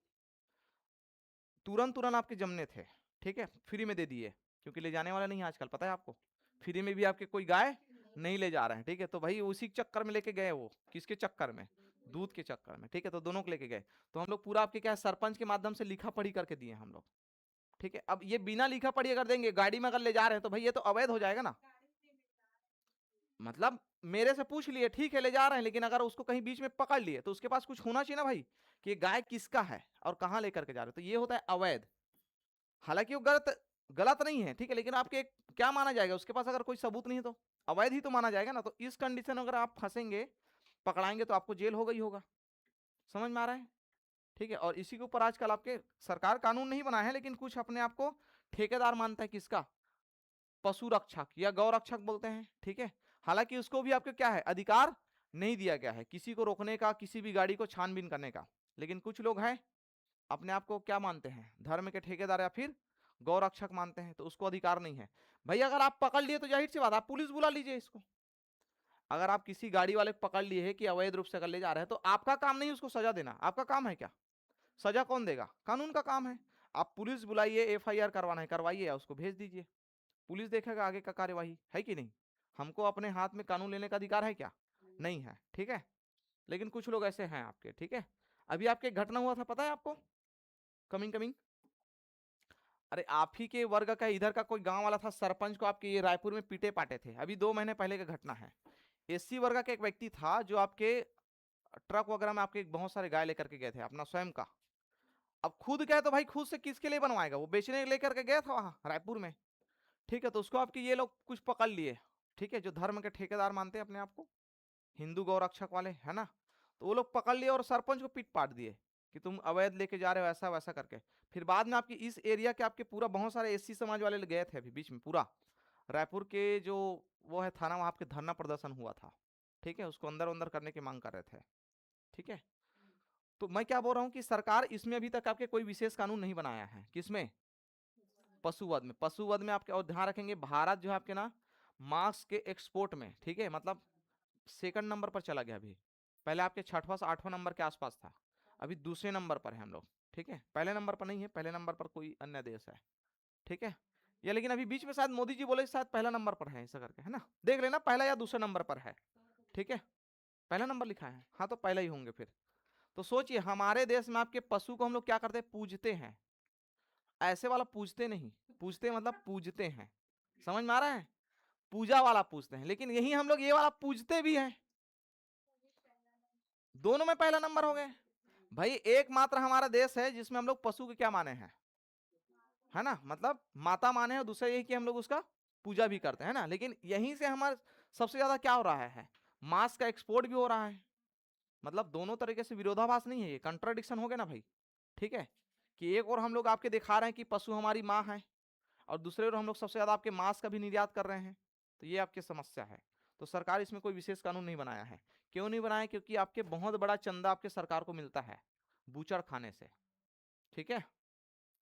तुरंत तुरंत आपके जमने थे, ठीक है, फ्री में दे दिए, क्योंकि ले जाने वाला नहीं है आजकल, पता है आपको, फ्री में भी आपके कोई गाय नहीं ले जा रहे हैं, ठीक है। तो भाई उसी चक्कर में लेके गए, वो किसके चक्कर में, दूध के चक्कर में, ठीक है, तो दोनों को लेके गए। तो हम लोग पूरा आपके क्या है, सरपंच के माध्यम से लिखा पढ़ी करके दिए हम लोग, ठीक है। अब ये बिना लिखा पढ़ी अगर देंगे, गाड़ी में अगर ले जा रहे हैं, तो भाई ये तो अवैध हो जाएगा ना। मतलब मेरे से पूछ लिए, ठीक है ले जा रहे हैं, लेकिन अगर उसको कहीं बीच में पकड़ लिए तो उसके पास कुछ होना चाहिए ना भाई, कि ये गाय किसका है और कहाँ लेकर के जा रहे हैं, तो ये होता है अवैध। हालांकि वो गलत गलत नहीं है, ठीक है, लेकिन आपके क्या माना जाएगा, उसके पास अगर कोई सबूत नहीं है तो अवैध ही तो माना जाएगा ना। तो इस कंडीशन अगर आप फंसेंगे, पकड़ाएंगे, तो आपको जेल होगा ही होगा, समझ में आ रहा है, ठीक है। और इसी के ऊपर आजकल आपके सरकार कानून नहीं बनाया है, लेकिन कुछ अपने आप को ठेकेदार मानता है, किसका, पशु रक्षक या गौ रक्षक बोलते हैं, ठीक है। हालांकि उसको भी आपको क्या है, अधिकार नहीं दिया गया है किसी को रोकने का, किसी भी गाड़ी को छानबीन करने का। लेकिन कुछ लोग हैं अपने आप को क्या मानते हैं, धर्म के ठेकेदार या फिर गौ रक्षक मानते हैं, तो उसको अधिकार नहीं है। भाई अगर आप पकड़ लिए तो जाहिर सी बात, आप पुलिस बुला लीजिए इसको। अगर आप किसी गाड़ी वाले को पकड़ लिए है कि अवैध रूप से अगर ले जा रहे हैं, तो आपका काम नहीं उसको सजा देना, आपका काम है क्या, सजा कौन देगा, कानून का काम है। आप पुलिस बुलाइए, एफआईआर करवाना है करवाइए, या उसको भेज दीजिए, पुलिस देखेगा आगे का कार्यवाही, है कि नहीं। हमको अपने हाथ में कानून लेने का अधिकार है क्या, नहीं है, ठीक है। लेकिन कुछ लोग ऐसे हैं आपके, ठीक है। अभी आपके घटना हुआ था पता है आपको, कमिंग कमिंग, अरे आप ही के वर्ग का इधर का कोई गांव वाला था, सरपंच को आपके ये रायपुर में पीटे पाटे थे, अभी 2 महीने पहले का घटना है। एससी वर्ग का एक व्यक्ति था जो आपके ट्रक वगैरह में आपके बहुत सारे गाय लेकर के गए थे अपना स्वयं का। अब खुद गए तो भाई खुद से किसके लिए बनवाएगा, वो बेचने लेकर के गया था वहां रायपुर में, ठीक है। तो उसको आपके ये लोग कुछ पकड़ लिए, ठीक है, जो धर्म के ठेकेदार मानते हैं अपने आप को, हिंदू गौ रक्षक वाले, है ना। तो वो लोग पकड़ लिए और सरपंच को पीट पाट दिए कि तुम अवैध लेके जा रहे हो, ऐसा वैसा करके। फिर बाद में आपकी इस एरिया के आपके पूरा बहुत सारे एससी समाज वाले गए थे अभी बीच में, पूरा रायपुर के जो वो है थाना, वहां पे धरना प्रदर्शन हुआ था, ठीक है, उसको अंदर अंदर करने की मांग कर रहे थे, ठीक है। तो मैं क्या बोल रहा हूँ कि सरकार इसमें अभी तक आपके कोई विशेष कानून नहीं बनाया है, किसमें, पशुवध में। पशुवध में आपके, और ध्यान रखेंगे भारत जो है आपके ना मांस के एक्सपोर्ट में, ठीक है, मतलब सेकंड नंबर पर चला गया अभी। पहले आपके छठवां से 8वां नंबर के आसपास था, अभी दूसरे नंबर पर है हम लोग, ठीक है। पहले नंबर पर नहीं है, पहले नंबर पर कोई अन्य देश है, ठीक है। या लेकिन अभी बीच में शायद मोदी जी बोले शायद पहला नंबर पर है, ऐसा करके, है ना, देख लेना पहला या दूसरा नंबर पर है, ठीक है। पहला नंबर लिखा है, हाँ तो पहला ही होंगे फिर। तो सोचिए हमारे देश में आपके पशु को हम लोग क्या करते हैं, पूजते हैं। ऐसे वाला पूजते नहीं, पूजते मतलब पूजते हैं, समझ में आ रहा है, पूजा वाला पूजते हैं। लेकिन यही हम लोग ये वाला पूजते भी हैं, दोनों में पहला नंबर हो गए भाई। एकमात्र हमारा देश है जिसमें हम लोग पशु के क्या माने हैं, है ना, मतलब माता माने हैं। दूसरा यही कि हम लोग उसका पूजा भी करते हैं ना। लेकिन यहीं से हमारा सबसे ज्यादा क्या हो रहा है, मांस का एक्सपोर्ट भी हो रहा है। मतलब दोनों तरीके से विरोधाभास नहीं है, ये कंट्राडिक्शन हो गया ना भाई। ठीक है, कि एक और हम लोग आपके दिखा रहे हैं कि पशु हमारी माँ है, और दूसरे ओर हम लोग सबसे ज्यादा आपके मांस का भी निर्यात कर रहे हैं। तो ये आपकी समस्या है। तो सरकार इसमें कोई विशेष कानून नहीं बनाया है। क्यों नहीं बनाया, क्योंकि आपके बहुत बड़ा चंदा आपके सरकार को मिलता है बूचड़ खाने से। ठीक है,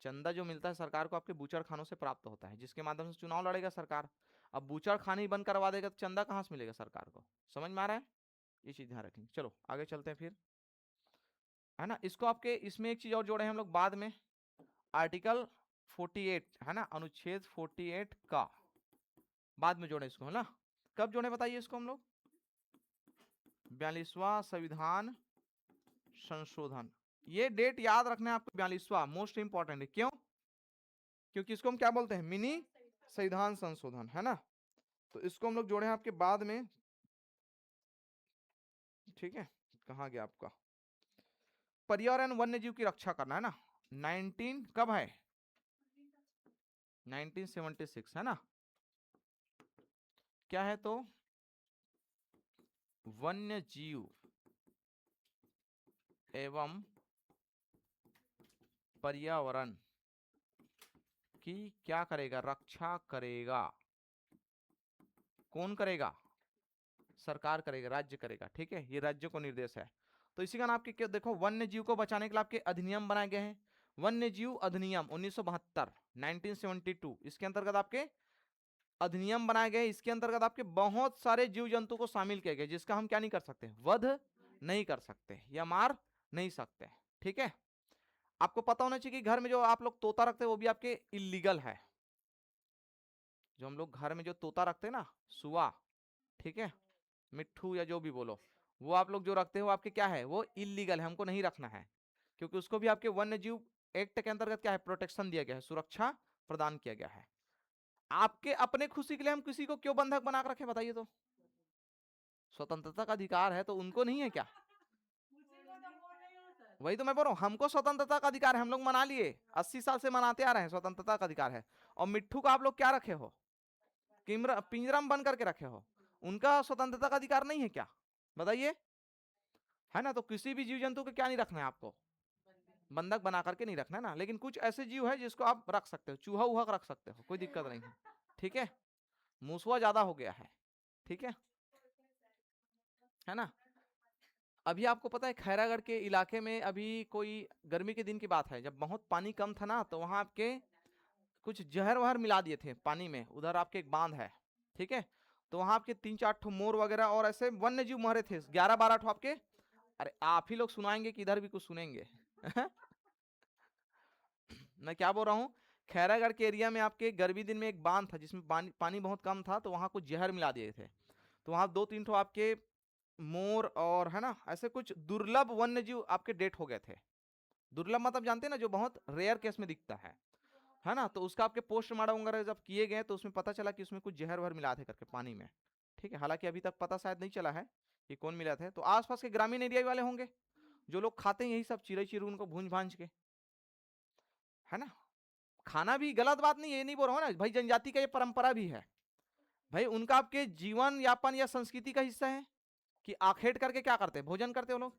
चंदा जो मिलता है सरकार को आपके बूचड़ खानों से प्राप्त होता है, जिसके माध्यम से चुनाव लड़ेगा सरकार। अब बूचड़ खाने ही बंद करवा देगा तो चंदा कहां से मिलेगा सरकार को, समझ में आ रहा है, ये चीज ध्यान रखेंगे। चलो आगे चलते हैं फिर, है ना। इसको आपके इसमें एक चीज और जोड़े हैं हम लोग बाद में, आर्टिकल 48, है ना, अनुच्छेद 48 का बाद में जोड़े इसको, है ना। कब जोड़े बताइए इसको हम लोग, 42वां संविधान संशोधन। ये डेट याद रखना है आपको, 42वां मोस्ट इंपॉर्टेंट है। क्यों, क्योंकि इसको हम क्या बोलते हैं, मिनी संविधान संशोधन, है ना। तो इसको हम लोग जोड़े हैं आपके बाद में। ठीक है, कहाँ गया आपका, पर्यावरण वन्य जीव की रक्षा करना, है ना। 19 कब है, 1976, है ना। क्या है तो, वन्य जीव एवं पर्यावरण की क्या करेगा, रक्षा करेगा। कौन करेगा, सरकार करेगा, राज्य करेगा। ठीक है, ये राज्य को निर्देश है। तो इसी कारण आपके क्या देखो, वन्य जीव को बचाने के लिए आपके अधिनियम बनाए गए हैं। वन्य जीव अधिनियम 1972, 1972, इसके अंतर्गत आपके अधिनियम बनाए गए। इसके अंतर्गत आपके बहुत सारे जीव जंतु को शामिल किया गया, जिसका हम क्या नहीं कर सकते, वध नहीं कर सकते या मार नहीं सकते। ठीक है, आपको पता होना चाहिए कि घर में जो आप लोग तोता रखते हैं वो भी आपके इलीगल है। जो हम लोग घर में जो तोता रखते हैं ना, सुआ, ठीक है, मिट्ठू या जो भी बोलो, वो आप लोग जो रखते हो आपके क्या है, वो इलीगल है, हमको नहीं रखना है। क्योंकि उसको भी आपके वन्य जीव एक्ट के अंतर्गत क्या है, प्रोटेक्शन दिया गया है, सुरक्षा प्रदान किया गया है। आपके अपने खुशी के लिए हम किसी को क्यों बंधक बना कर रखे बताइए तो, स्वतंत्रता का अधिकार है तो उनको नहीं है क्या। वही तो मैं बोल रहा हूँ, हमको स्वतंत्रता का अधिकार है, हम लोग मना लिए, 80 साल से मनाते आ रहे हैं, स्वतंत्रता का अधिकार है। और मिट्ठू का आप लोग क्या रखे हो, पिंजरा में बंद करके रखे हो, उनका स्वतंत्रता का अधिकार नहीं है क्या, बताइए, है ना। तो किसी भी जीव जंतु को क्या नहीं रखना है आपको, बंधक बना करके नहीं रखना है ना। लेकिन कुछ ऐसे जीव है जिसको आप रख सकते हो, चूहा उहा रख सकते हो, कोई दिक्कत नहीं है। ठीक है, मूसवा ज्यादा हो गया है। ठीक है ना। अभी आपको पता है खैरागढ़ के इलाके में अभी कोई गर्मी के दिन की बात है, जब बहुत पानी कम था ना, तो वहां आपके कुछ जहर वहर मिला दिए थे पानी में। उधर आपके एक बांध है, ठीक है, तो वहां आपके 3-4 ठो मोर वगैरह और ऐसे वन्य जीव मरे थे, 11-12 ठो आपके। अरे आप ही लोग सुनाएंगे कि इधर भी कुछ सुनेंगे। मैं क्या बोल रहा हूँ, खैरागढ़ के एरिया में आपके गर्मी दिन में एक बांध था जिसमें पानी बहुत कम था, तो वहां कुछ जहर मिला दिए थे। तो वहां 2-3 ठो आपके मोर और, है ना, ऐसे कुछ दुर्लभ वन्य जीव आपके डेट हो गए थे। दुर्लभ मतलब जानते हैं ना, जो बहुत रेयर केस में दिखता है ना। तो उसका आपके पोस्टमार्टम वगैरह जब किए गए तो उसमें पता चला कि उसमें कुछ जहर वहर मिला थे करके पानी में। ठीक है, हालांकि अभी तक पता शायद नहीं चला है कि कौन मिला थे। तो आसपास के ग्रामीण एरिया वाले होंगे जो लोग खाते हैं यही सब चिड़ै चिरून को भूंज भांज के, है ना। खाना भी गलत बात नहीं है, ये नहीं बोल रहा हूँ ना भाई, जनजाति का ये परंपरा भी है भाई, उनका आपके जीवन यापन या संस्कृति का हिस्सा है कि आखेट करके क्या करते हैं, भोजन करते हो लोग।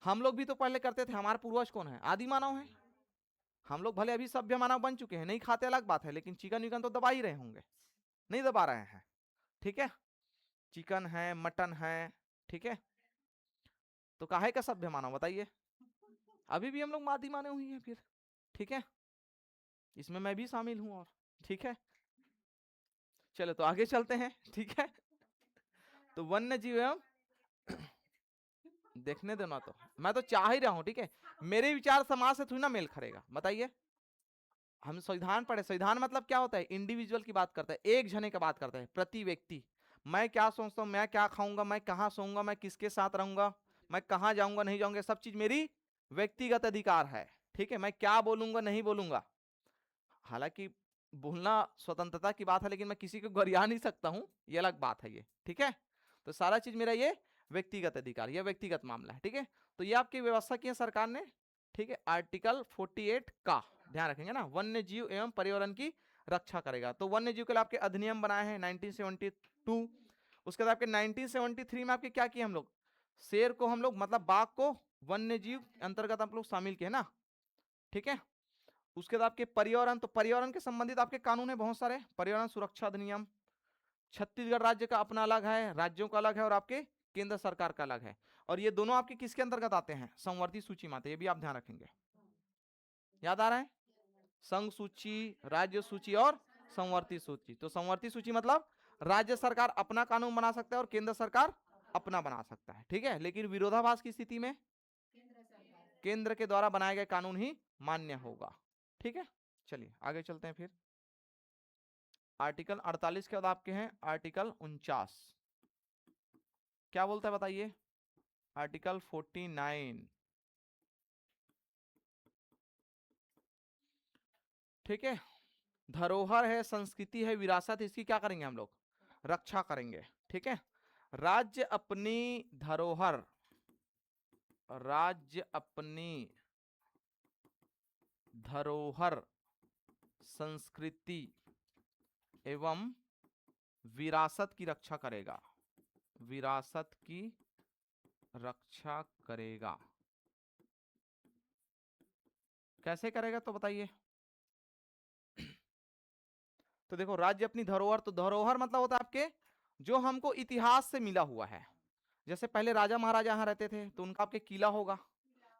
हम लोग भी तो पहले करते थे, हमारे पूर्वज कौन है, आदि मानव है। हम लोग भले अभी सभ्य मानव बन चुके हैं, नहीं खाते अलग बात है, लेकिन चिकन विकन तो दबा ही रहे होंगे, नहीं दबा रहे हैं। ठीक है, चिकन है, मटन है, ठीक है। तो काहे का सभ्य मानव बताइए, अभी भी हम लोग मादी माने हुई हैं फिर। ठीक है, इसमें मैं भी शामिल हूं और, ठीक है। चलो तो आगे चलते हैं, ठीक है। तो वन्य जीव एवं देखने दो ना, तो मैं तो चाह ही रहा हूं, ठीक है। मेरे विचार समाज से थोड़ी ना मेल खड़ेगा, बताइए। हम संविधान पढ़े, संविधान मतलब क्या होता है, इंडिविजुअल की बात करता है, एक जने का बात करता है, प्रति व्यक्ति। मैं क्या सोचता हूँ, मैं क्या खाऊंगा, मैं कहाँ सोऊंगा, मैं किसके साथ रहूंगा, मैं कहाँ जाऊंगा नहीं जाऊंगा, सब चीज मेरी व्यक्तिगत अधिकार है। ठीक है, मैं क्या बोलूंगा नहीं बोलूंगा, हालांकि बोलना स्वतंत्रता की बात है, लेकिन मैं किसी को गरिया नहीं सकता हूं, ये अलग बात है ये। ठीक है, तो सारा चीज मेरा ये व्यक्तिगत अधिकार, ये व्यक्तिगत मामला है। ठीक है, तो ये आपकी व्यवस्था की है सरकार ने। ठीक है, आर्टिकल 48 का ध्यान रखेंगे ना, वन्य जीव एवं पर्यावरण की रक्षा करेगा। तो वन्य जीव के लिए आपके अधिनियम बनाए हैं 1972। उसके बाद आपके 1973 में आपके क्या किए हम लोग, शेर को हम लोग मतलब बाघ को वन्य जीव अंतर्गत आप लोग शामिल किए ना। ठीक है, उसके बाद आपके पर्यावरण, तो पर्यावरण के संबंधित आपके कानून है बहुत सारे, पर्यावरण सुरक्षा अधिनियम। छत्तीसगढ़ राज्य का अपना अलग है, राज्यों का अलग है, और आपके केंद्र सरकार का अलग है। और ये दोनों आपके किसके अंतर्गत आते हैं, संवर्ती सूची में आते हैं, ये भी आप ध्यान रखेंगे। याद आ रहा है, संघ सूची, राज्य सूची और संवर्ती सूची। तो संवर्ती सूची मतलब राज्य सरकार अपना कानून बना सकता है और केंद्र सरकार अपना बना सकता है। ठीक है, लेकिन विरोधाभास की स्थिति में केंद्र के द्वारा बनाए गए कानून ही मान्य होगा। ठीक है, चलिए आगे चलते हैं फिर। आर्टिकल 48 के बाद आपके हैं आर्टिकल 49। क्या बोलता है बताइए, आर्टिकल 49। ठीक है, धरोहर है, संस्कृति है, विरासत है, इसकी क्या करेंगे हम लोग, रक्षा करेंगे। ठीक है, राज्य अपनी धरोहर, राज्य अपनी धरोहर, संस्कृति एवं विरासत की रक्षा करेगा, विरासत की रक्षा करेगा। कैसे करेगा तो बताइए। तो देखो, राज्य अपनी धरोहर, तो धरोहर मतलब होता है आपके जो हमको इतिहास से मिला हुआ है। जैसे पहले राजा महाराजा यहाँ रहते थे तो उनका आपके किला होगा,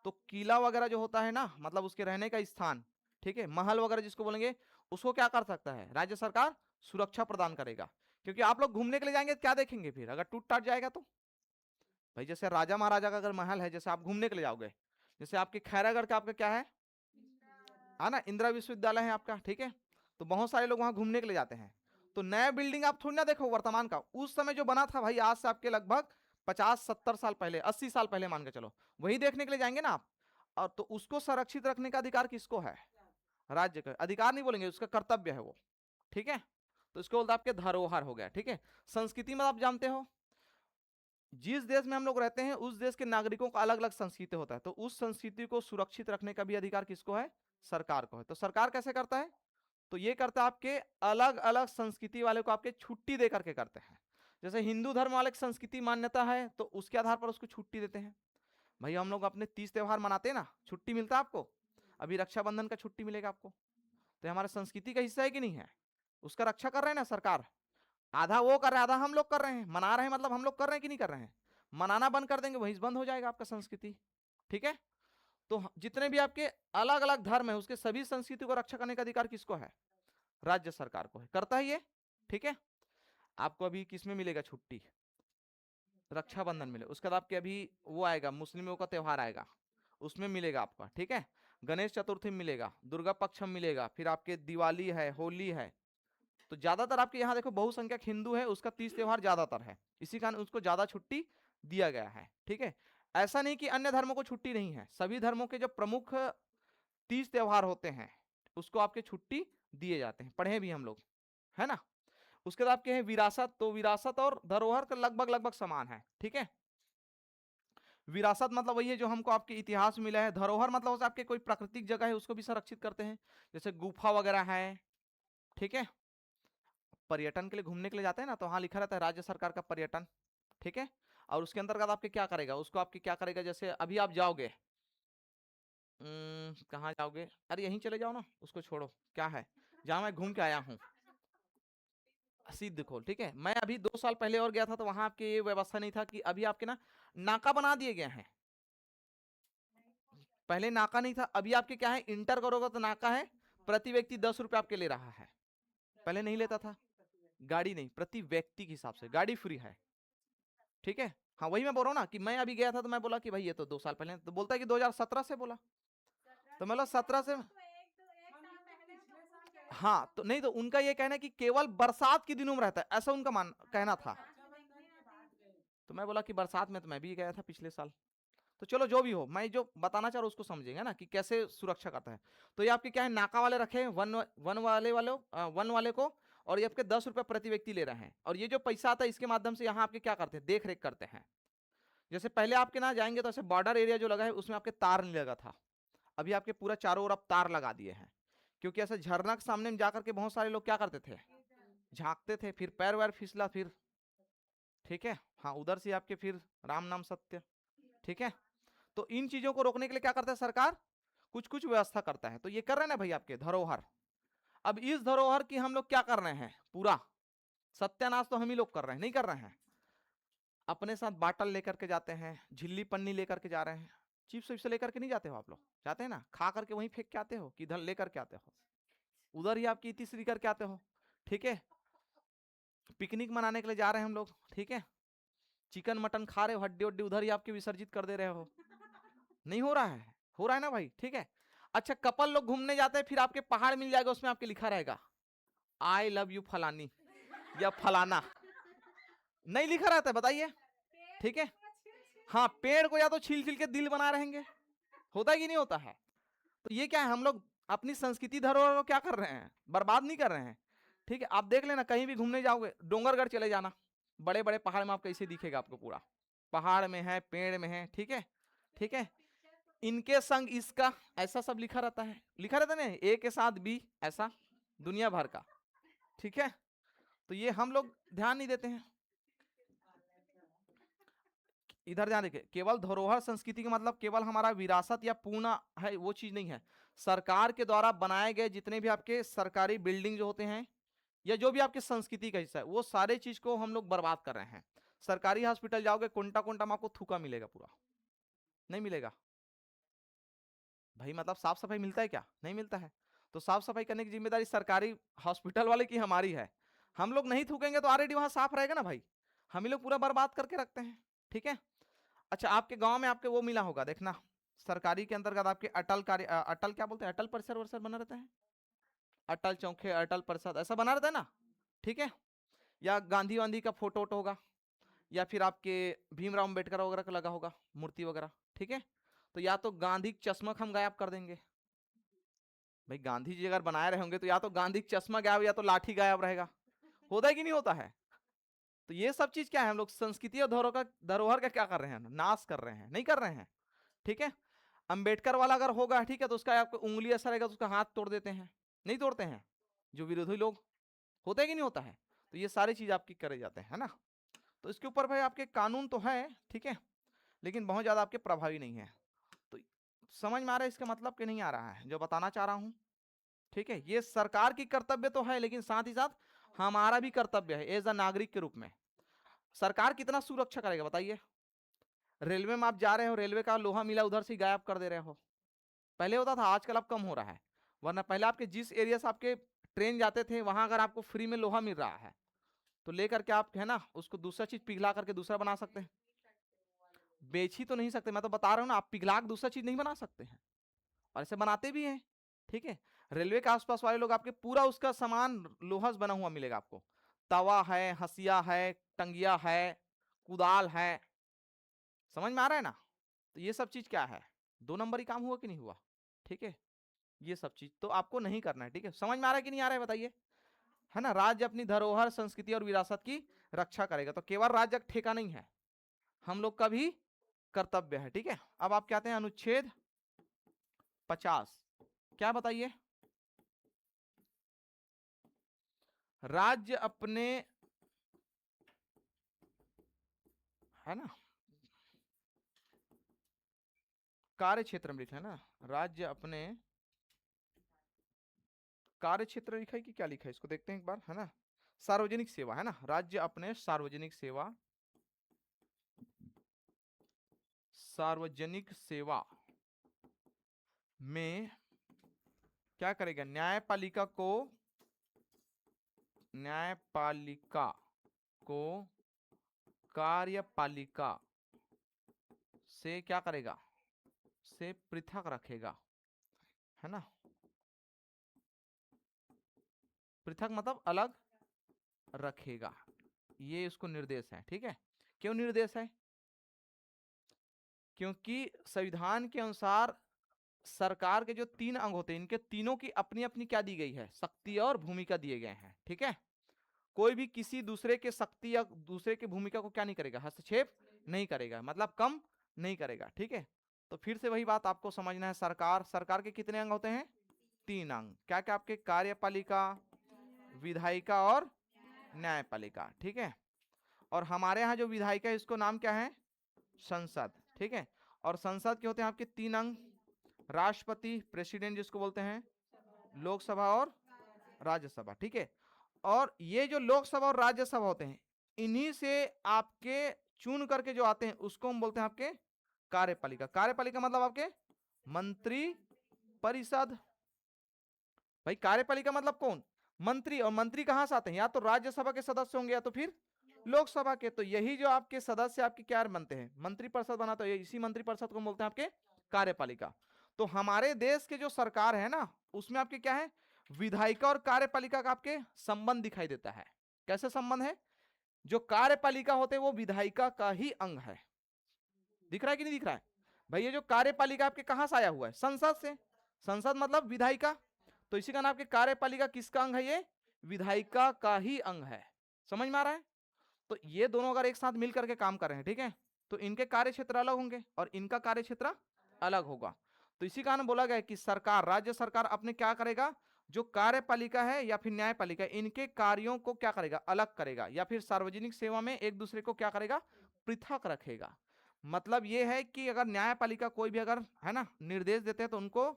तो किला वगैरह जो होता है ना, मतलब उसके रहने का स्थान, ठीक है, महल वगैरह जिसको बोलेंगे, उसको क्या कर सकता है राज्य सरकार, सुरक्षा प्रदान करेगा। क्योंकि आप लोग घूमने के लिए जाएंगे तो क्या देखेंगे फिर, अगर टूट टाट जाएगा तो। भाई जैसे राजा महाराजा का अगर महल है, जैसे आप घूमने के लिए जाओगे, जैसे आपके खैरागढ़ का आपका क्या है ना, इंदिरा विश्वविद्यालय है आपका। ठीक है, तो बहुत सारे लोग वहां घूमने के लिए जाते हैं। तो नया बिल्डिंग आप थोड़ी ना देखो वर्तमान का, उस समय जो बना था भाई, आज से आपके लगभग 50-70 साल पहले, 80 साल पहले मान के चलो, वही देखने के लिए जाएंगे ना आप। और तो उसको संरक्षित रखने का अधिकार किसको है, राज्य का। अधिकार नहीं बोलेंगे, उसका कर्तव्य है वो। ठीक है, तो इसको बोलते आपके धरोहर हो गया। ठीक है, संस्कृति में आप जानते हो, जिस देश में हम लोग रहते हैं उस देश के नागरिकों का अलग अलग संस्कृति होता है, तो उस संस्कृति को सुरक्षित रखने का भी अधिकार किसको है, सरकार को है। तो सरकार कैसे करता है, तो ये करता है आपके अलग अलग संस्कृति वाले को आपके छुट्टी दे करके करते हैं। जैसे हिंदू धर्म वाले की संस्कृति मान्यता है तो उसके आधार पर उसको छुट्टी देते हैं। भाई हम लोग अपने 30 त्योहार मनाते हैं ना, छुट्टी मिलता है आपको, अभी रक्षाबंधन का छुट्टी मिलेगा आपको, तो हमारे संस्कृति का हिस्सा है कि नहीं है, उसका रक्षा कर रहे हैं ना सरकार। आधा वो कर रहे हैं, आधा हम लोग कर रहे हैं, मना रहे हैं, मतलब हम लोग कर रहे हैं कि नहीं कर रहे हैं। मनाना बंद कर देंगे वहीं बंद हो जाएगा आपका संस्कृति। ठीक है, तो जितने भी आपके अलग अलग धर्म है उसके सभी संस्कृति को रक्षा करने का अधिकार किसको है, राज्य सरकार को है, करता है ये। ठीक है, आपको अभी किसमें मिलेगा छुट्टी, रक्षाबंधन मिले, उसके बाद आपके अभी वो आएगा, मुस्लिमों का त्योहार आएगा, उसमें मिलेगा आपका। ठीक है, गणेश चतुर्थी में मिलेगा, दुर्गा पक्षम मिलेगा, फिर आपके दिवाली है, होली है। तो ज्यादातर आपके यहाँ देखो बहुसंख्यक हिंदू है, उसका 30 त्योहार ज्यादातर है, इसी कारण उसको ज्यादा छुट्टी दिया गया है। ठीक है, ऐसा नहीं कि अन्य धर्मों को छुट्टी नहीं है, सभी धर्मों के जो प्रमुख 30 त्योहार होते हैं उसको आपके छुट्टी दिए जाते हैं, पढ़े भी हम लोग, है ना। उसके बाद आपके हैं विरासत, तो विरासत और धरोहर का लगभग लगभग समान है। ठीक है, विरासत मतलब वही है जो हमको आपके इतिहास में मिला है, धरोहर मतलब आपके कोई प्राकृतिक जगह है उसको भी संरक्षित करते हैं, जैसे गुफा वगैरह है। ठीक है, पर्यटन के लिए घूमने के लिए जाते हैं ना, तो वहां लिखा रहता है राज्य सरकार का पर्यटन। ठीक है, और उसके अंतर्गत आपके क्या करेगा, उसको आपके क्या करेगा, जैसे अभी आप जाओगे, कहाँ जाओगे, अरे यहीं चले जाओ ना, उसको छोड़ो, क्या है जहां मैं घूम के आया हूँ, सिद्ध खोल। ठीक है, मैं अभी 2 साल पहले और गया था, तो वहां आपके ये व्यवस्था नहीं था कि अभी आपके ना नाका बना दिए गए हैं, पहले नाका नहीं था, अभी आपके क्या है, इंटर करोगे तो नाका है, प्रति व्यक्ति 10 रुपए आपके ले रहा है, पहले नहीं लेता था। गाड़ी नहीं, प्रति व्यक्ति के हिसाब से गाड़ी फ्री है। ठीक है, हाँ वही मैं बोल रहा हूँ ना कि मैं अभी गया था तो मैं बोला कि भाई ये तो 2 साल पहले, तो बोलता है कि 2017 से बोला, तो मतलब 17 से। हाँ तो नहीं, तो उनका ये कहना है कि केवल बरसात के दिनों में रहता है, ऐसा उनका मान कहना था। तो मैं बोला कि बरसात में तो मैं भी गया था पिछले साल। तो चलो जो भी हो, मैं जो बताना चाह रहा हूँ उसको समझेंगे ना कि कैसे सुरक्षा करता है। तो ये आपके क्या है, नाका वाले रखे हैं, वन वाले को, और ये आपके 10 रुपए प्रति व्यक्ति ले रहे हैं। और ये जो पैसा आता है इसके माध्यम से यहाँ आपके क्या करते हैं, देख रेख करते हैं। जैसे पहले आपके ना जाएंगे तो ऐसे बॉर्डर एरिया जो लगा है उसमें आपके तार नहीं लगा था, अभी आपके पूरा चारों ओर आप तार लगा दिए हैं। क्योंकि ऐसे झरना के सामने में जाकर के बहुत सारे लोग क्या करते थे, झांकते थे, फिर पैर वैर फिसला फिर, ठीक है। हाँ, उधर से आपके फिर राम नाम सत्य, ठीक है। तो इन चीजों को रोकने के लिए क्या करता है सरकार, कुछ कुछ व्यवस्था करता है। तो ये कर रहे हैं ना भाई आपके धरोहर। अब इस धरोहर की हम लोग क्या कर रहे हैं, पूरा सत्यानाश तो हम ही लोग कर रहे हैं, नहीं कर रहे हैं। अपने साथ बाटल लेकर के जाते हैं, झिल्ली पन्नी लेकर के जा रहे हैं। चिप्स विप्स लेकर के नहीं जाते हो आप लोग, जाते हैं ना, खा करके वहीं फेंक के आते हो कि इधर लेकर के आते हो, उधर ही आपकी तीसरी करके आते हो, ठीक है। पिकनिक मनाने के लिए जा रहे हैं हम लोग, ठीक है, चिकन मटन खा रहे हो, हड्डी उड्डी उधर ही आपके विसर्जित कर दे रहे हो। नहीं हो रहा है, हो रहा है ना भाई, ठीक है। अच्छा, कपल लोग घूमने जाते हैं, फिर आपके पहाड़ मिल जाएगा, उसमें आपके लिखा रहेगा आई लव यू फलानी या फलाना, नहीं लिखा रहता है, बताइए, ठीक है। हाँ, पेड़ को या तो छील छील के दिल बना रहेंगे, होता है कि नहीं होता है। तो ये क्या है, हम लोग अपनी संस्कृति धरोहर को क्या कर रहे हैं, बर्बाद नहीं कर रहे हैं, ठीक है। आप देख लेना, कहीं भी घूमने जाओगे, डोंगरगढ़ चले जाना, बड़े बड़े पहाड़ में आप कैसे दिखेगा आपको, पूरा पहाड़ में है, पेड़ में है, ठीक है, ठीक है। इनके संग इसका, ऐसा सब लिखा रहता है, लिखा रहता है ना, ए के साथ बी, ऐसा दुनिया भर का, ठीक है। तो ये हम लोग ध्यान नहीं देते हैं। इधर ध्यान देखिए, केवल धरोहर संस्कृति का मतलब केवल हमारा विरासत या पूर्ण है वो चीज नहीं है। सरकार के द्वारा बनाए गए जितने भी आपके सरकारी बिल्डिंग जो होते हैं, या जो भी आपकी संस्कृति का हिस्सा है, वो सारे चीज को हम लोग बर्बाद कर रहे हैं। सरकारी हॉस्पिटल जाओगे, कोंटा कोंटा में आपको थूका मिलेगा, पूरा नहीं मिलेगा भाई, मतलब साफ सफाई मिलता है क्या, नहीं मिलता है। तो साफ सफाई करने की जिम्मेदारी सरकारी हॉस्पिटल वाले की, हमारी है। हम लोग नहीं थूकेंगे तो ऑलरेडी वहां साफ रहेगा ना भाई, हम ही लोग पूरा बर्बाद करके रखते हैं, ठीक है। अच्छा, आपके गांव में आपके वो मिला होगा, देखना, सरकारी के अंतर्गत आपके अटल क्या बोलते हैं, अटल परिसर वर्सर बना रहता है, अटल चौके, अटल परिषद, ऐसा बना रहता है ना, ठीक है। या गांधी वांधी का फोटो वोटो होगा, या फिर आपके भीमराव अम्बेडकर वगैरह का लगा होगा मूर्ति वगैरह, ठीक है। तो या तो गांधी चश्मक हम गायब कर देंगे भाई, गांधी जी अगर बनाए रहे होंगे तो या तो गांधी चश्मा गायब, या तो लाठी गायब रहेगा, होता है कि नहीं होता है। तो ये सब चीज क्या है, हम लोग संस्कृति और धरोहर का क्या कर रहे हैं, नाश कर रहे हैं, नहीं कर रहे हैं, ठीक है। अंबेडकर वाला अगर होगा, ठीक है, तो उसका आपको उंगली ऐसा रहेगा तो उसका हाथ तोड़ देते हैं, नहीं तोड़ते हैं जो विरोधी लोग, होता है कि नहीं होता है। तो ये सारी चीज आपकी करे जाते हैं, है ना। तो इसके ऊपर भाई आपके कानून तो है, ठीक है, लेकिन बहुत ज्यादा आपके प्रभावी नहीं है। तो समझ में आ रहा है इसका मतलब कि नहीं आ रहा है जो बताना चाह रहा हूं, ठीक है। ये सरकार की कर्तव्य तो है, लेकिन साथ ही साथ हमारा भी कर्तव्य है एज अ नागरिक के रूप में। सरकार कितना सुरक्षा करेगा बताइए, रेलवे में आप जा रहे हो, रेलवे का लोहा मिला उधर से गायब कर दे रहे हो, पहले होता था, आजकल अब कम हो रहा है। वरना पहले आपके जिस एरिया से आपके ट्रेन जाते थे, वहां अगर आपको फ्री में लोहा मिल रहा है तो लेकर के आप, है ना, उसको दूसरा चीज पिघला करके दूसरा बना सकते हैं। बेच ही तो नहीं सकते, मैं तो बता रहा हूँ ना, आप पिघला के दूसरा चीज नहीं बना सकते हैं, और ऐसे बनाते भी हैं, ठीक है। रेलवे के आसपास वाले लोग आपके पूरा उसका सामान लोहा से बना हुआ मिलेगा आपको, तवा है, हसिया है, टंगिया है, कुदाल है, समझ में आ रहा है ना। तो ये सब चीज क्या है, 2 नंबर ही काम हुआ कि नहीं हुआ, ठीक है। ये सब चीज तो आपको नहीं करना है, ठीक है। समझ में आ रहा है कि नहीं आ रहा है बताइए, है ना। राज्य अपनी धरोहर, संस्कृति और विरासत की रक्षा करेगा। तो केवल राज्य का ठेका नहीं है, हम लोग का भी कर्तव्य है, ठीक है। अब आप कहते हैं अनुच्छेद 50, क्या बताइए, राज्य अपने, है ना, कार्य क्षेत्र में लिखा है ना, राज्य अपने कार्य क्षेत्र लिखा है कि क्या लिखा है, इसको देखते हैं एक बार, है ना। सार्वजनिक सेवा, है ना, राज्य अपने सार्वजनिक सेवा में क्या करेगा, न्यायपालिका को कार्यपालिका से क्या करेगा, से पृथक रखेगा, है ना। पृथक मतलब अलग रखेगा, ये इसको निर्देश है, ठीक है। क्यों निर्देश है? क्योंकि संविधान के अनुसार सरकार के जो 3 अंग होते हैं, इनके तीनों की अपनी अपनी क्या दी गई है, शक्ति और भूमिका दिए गए हैं। ठीक है, कोई भी किसी दूसरे के शक्ति या दूसरे की भूमिका को क्या नहीं करेगा, हस्तक्षेप नहीं करेगा, मतलब कम नहीं करेगा। ठीक है, तो फिर से वही बात आपको समझना है, सरकार के कितने अंग होते हैं, 3 अंग। क्या क्या आपके, कार्यपालिका, विधायिका और न्यायपालिका। ठीक है, और हमारे यहाँ जो विधायिका है इसको नाम क्या है, संसद। ठीक है, और संसद के होते हैं आपके 3 अंग, राष्ट्रपति, प्रेसिडेंट जिसको बोलते हैं, लोकसभा और राज्यसभा। ठीक है, और ये जो लोकसभा और राज्यसभा होते हैं, इन्हीं से आपके चुन करके जो आते हैं उसको हम बोलते हैं आपके कार्यपालिका। कार्यपालिका मतलब आपके मंत्री परिषद। भाई कार्यपालिका मतलब कौन, मंत्री, और मंत्री कहां से आते हैं, या तो राज्यसभा के सदस्य होंगे या तो फिर लोकसभा के। तो यही जो आपके सदस्य आपके क्या बनते हैं, मंत्री परिषद बना, तो इसी मंत्री परिषद को बोलते हैं आपके कार्यपालिका। तो हमारे देश के जो सरकार है ना, उसमें आपके क्या है, विधायिका और कार्यपालिका का आपके संबंध दिखाई देता है। कैसे संबंध है, जो कार्यपालिका होते हैं वो विधायिका का ही अंग है। दिख रहा है कि नहीं दिख रहा है भाई, ये जो कार्यपालिका आपके कहां से आया हुआ है, संसद से, संसद मतलब विधायिका, तो इसी का नाम आपके कार्यपालिका किसका अंग है, ये विधायिका का ही अंग है। समझ में आ रहा है? तो ये दोनों अगर एक साथ मिल करके काम कर रहे हैं, ठीक है, तो इनके कार्य क्षेत्र अलग होंगे और इनका कार्य क्षेत्र अलग होगा। तो इसी कारण बोला गया कि सरकार, राज्य सरकार अपने क्या करेगा, जो कार्यपालिका है या फिर न्यायपालिका, इनके कार्यों को क्या करेगा, अलग करेगा, या फिर सार्वजनिक सेवा में एक दूसरे को क्या करेगा, पृथक रखेगा। मतलब ये है कि अगर न्यायपालिका कोई भी अगर है ना निर्देश देते हैं तो उनको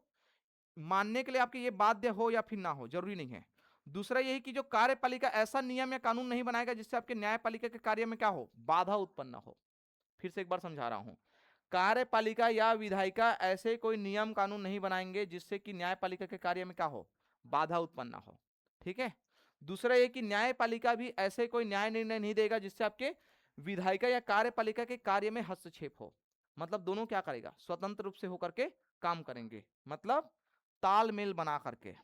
मानने के लिए आपके ये बाध्य हो या फिर ना हो, जरूरी नहीं है। दूसरा यही कि जो कार्यपालिका ऐसा नियम या कानून नहीं बनाएगा जिससे आपके न्यायपालिका के कार्य में क्या हो, बाधा उत्पन्न हो। फिर से एक बार समझा रहा हूं, कार्यपालिका या विधायिका ऐसे कोई नियम कानून नहीं बनाएंगे जिससे कि न्यायपालिका के कार्य में क्या हो, बाधा उत्पन्न हो। ठीक है, दूसरा ये कि न्यायपालिका भी ऐसे कोई न्याय निर्णय नहीं देगा जिससे आपके विधायिका या कार्यपालिका के कार्य में हस्तक्षेप हो। मतलब दोनों क्या करेगा, स्वतंत्र रूप से होकर के काम करेंगे, मतलब तालमेल बना करके,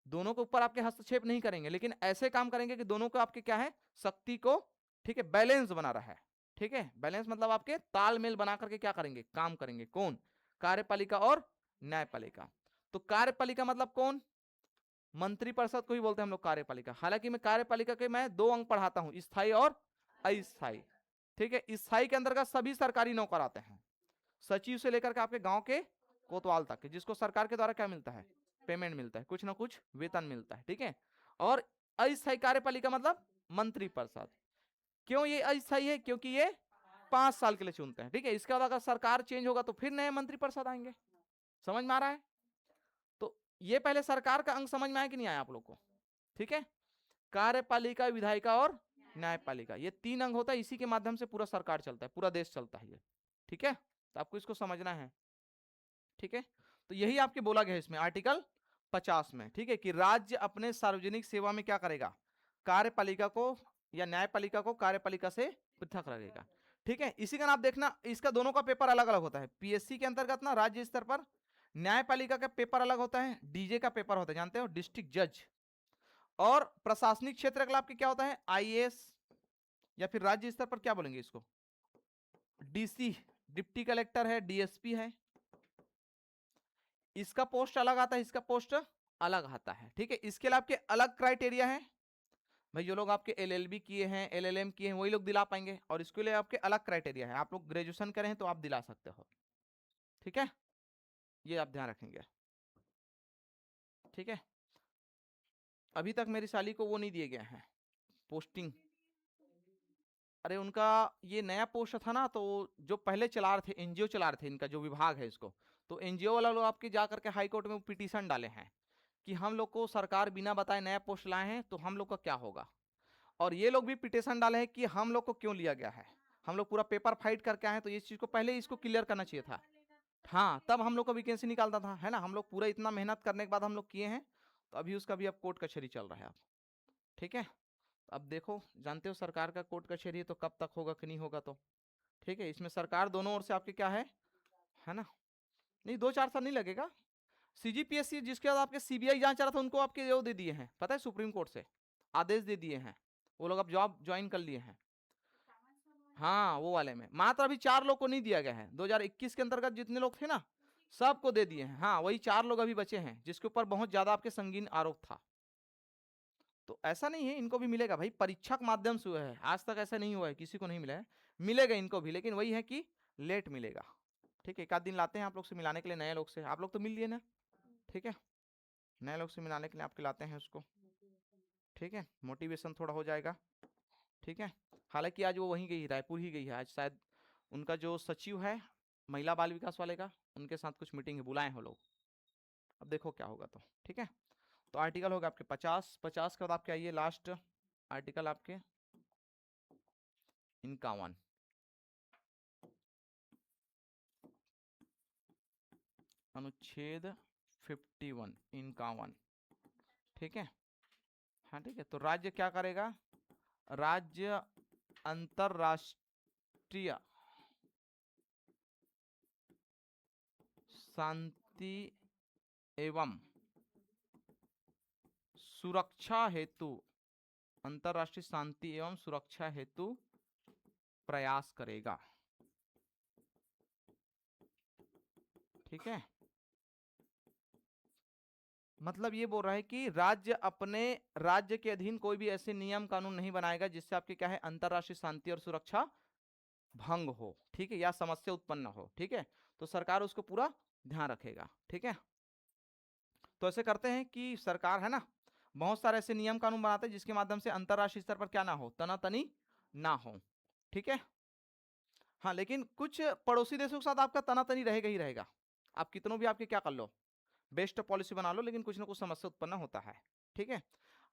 दोनों के ऊपर आपके हस्तक्षेप नहीं करेंगे, लेकिन ऐसे काम करेंगे कि दोनों को आपके क्या है, शक्ति को, ठीक है, बैलेंस बना रहा है। ठीक है, बैलेंस मतलब आपके तालमेल बना करके क्या करेंगे, काम करेंगे। कौन, कार्यपालिका और न्यायपालिका। तो कार्यपालिका मतलब कौन, मंत्रिपरिषद को ही बोलते हैं हम लोग कार्यपालिका। हालांकि मैं कार्यपालिका के मैं 2 अंग पढ़ाता हूं, स्थायी और अस्थायी। ठीक है, स्थायी के अंतर्गत सभी सरकारी नौकर आते हैं, सचिव से लेकर के आपके गांव के कोतवाल तक, जिसको सरकार के द्वारा क्या मिलता है, पेमेंट मिलता है, कुछ ना कुछ वेतन मिलता है। ठीक है, और अस्थायी कार्यपालिका मतलब मंत्रिपरिषद। क्यों ये अस्थायी है, क्योंकि ये 5 साल के लिए चुनते हैं। ठीक है, इसके बाद अगर सरकार चेंज होगा तो फिर नए मंत्रिपरिषद आएंगे। समझ में आ रहा है? तो ये पहले सरकार का अंग समझ में आया कि नहीं आया आप लोग को? ठीक है, कार्यपालिका, विधायिका और न्यायपालिका, ये 3 अंग होता है, इसी के माध्यम से पूरा सरकार चलता है, पूरा देश चलता है ये। ठीक है, तो आपको इसको समझना है। ठीक है, तो यही आपके बोला गया है इसमें आर्टिकल 50 में। ठीक है, कि राज्य अपने सार्वजनिक सेवा में क्या करेगा, कार्यपालिका को या न्यायपालिका को कार्यपालिका से पृथक रखेगा। ठीक है, इसी का आप देखना, इसका दोनों का पेपर अलग अलग होता है। पीएससी के अंतर्गत ना राज्य स्तर पर न्यायपालिका का पेपर अलग होता है, डीजे का पेपर होता है, जानते हो, डिस्ट्रिक्ट जज। और प्रशासनिक क्षेत्र का आपके क्या होता है, आईएएस, या फिर राज्य स्तर पर क्या बोलेंगे इसको, डीसी, डिप्टी कलेक्टर है, डीएसपी है। इसका पोस्ट अलग आता है, इसका पोस्ट अलग आता है। ठीक है, इसके लिए आपके अलग क्राइटेरिया है। भाई जो लोग आपके एलएलबी किए हैं, एलएलएम किए हैं, वही लोग दिला पाएंगे, और इसके लिए आपके अलग क्राइटेरिया है। आप लोग ग्रेजुएशन करें हैं तो आप दिला सकते हो। ठीक है, ये आप ध्यान रखेंगे। ठीक है, अभी तक मेरी साली को वो नहीं दिए गए हैं पोस्टिंग। अरे उनका ये नया पोस्ट था ना, तो जो पहले चला रहे थे, एनजीओ चला रहे थे, इनका जो विभाग है इसको, तो एनजीओ वाला लोग आपके जा करके हाई कोर्ट में पिटीशन डाले हैं कि हम लोग को सरकार बिना बताए नया पोस्ट लाए हैं, तो हम लोग का क्या होगा। और ये लोग भी पिटीशन डाले हैं कि हम लोग को क्यों लिया गया है, हम लोग पूरा पेपर फाइट करके आए हैं, तो इस चीज को पहले इसको क्लियर करना चाहिए था। हाँ, तब हम लोग को वैकेंसी निकालता था, है ना, हम लोग पूरा इतना मेहनत करने के बाद हम लोग किए हैं, तो अभी उसका भी अब कोर्ट कचहरी चल रहा है अब। ठीक है, अब देखो, जानते हो सरकार का कोर्ट कचहरी है, तो कब तक होगा कि नहीं होगा। तो ठीक है, इसमें सरकार दोनों ओर से आपके क्या है ना, नहीं 2-4 साल नहीं लगेगा। सीजीपीएससी जिसके बाद आपके सीबीआई जांच रहा था, उनको आपके वो दे दिए हैं, पता है, सुप्रीम कोर्ट से आदेश दे दिए हैं, वो लोग अब जॉब ज्वाइन कर लिए हैं। हाँ वो वाले में मात्र अभी 4 लोग को नहीं दिया गया है। 2021 के अंतर्गत जितने लोग थे ना सबको दे दिए हैं। हाँ वही 4 लोग अभी बचे हैं जिसके ऊपर बहुत ज्यादा आपके संगीन आरोप था। तो ऐसा नहीं है, इनको भी मिलेगा भाई, परीक्षा के माध्यम से हुआ है, आज तक ऐसा नहीं हुआ है किसी को नहीं मिला है, मिलेगा इनको भी, लेकिन वही है कि लेट मिलेगा। ठीक है, एक आध दिन लाते हैं आप लोग से मिलाने के लिए, नए लोग से, आप लोग तो मिल लिए ना, ठीक है, नए लोग से मिलाने के लिए आपके लाते हैं उसको, ठीक है, मोटिवेशन थोड़ा हो जाएगा, ठीक है। हालांकि आज वो वहीं गई है, रायपुर ही गई है आज, शायद उनका जो सचिव है महिला बाल विकास वाले का, उनके साथ कुछ मीटिंग है, बुलाए हैं लोग, अब देखो क्या होगा। तो ठीक है, तो आर्टिकल होगा आपके 50 के बाद आपके आइए लास्ट आर्टिकल आपके 51, अनुच्छेद 51 51, ठीक है। हाँ ठीक है, तो राज्य क्या करेगा, राज्य अंतरराष्ट्रीय शांति एवं सुरक्षा हेतु, अंतरराष्ट्रीय शांति एवं सुरक्षा हेतु प्रयास करेगा, ठीक है। मतलब ये बोल रहा है कि राज्य अपने राज्य के अधीन कोई भी ऐसे नियम कानून नहीं बनाएगा जिससे आपके क्या है अंतरराष्ट्रीय शांति और सुरक्षा भंग हो, ठीक है, या समस्या उत्पन्न हो, ठीक है, तो सरकार उसको पूरा ध्यान रखेगा, ठीक है। तो ऐसे करते हैं कि सरकार है ना बहुत सारे ऐसे नियम कानून बनाते हैं जिसके माध्यम से अंतरराष्ट्रीय स्तर पर क्या ना हो, तनातनी ना हो, ठीक है। हाँ लेकिन कुछ पड़ोसी देशों के साथ आपका तनातनी रहेगा ही रहेगा, आप कितनों भी आपके क्या कर लो, बेस्ट पॉलिसी बना लो, लेकिन कुछ ना कुछ समस्या उत्पन्न होता है, ठीक है।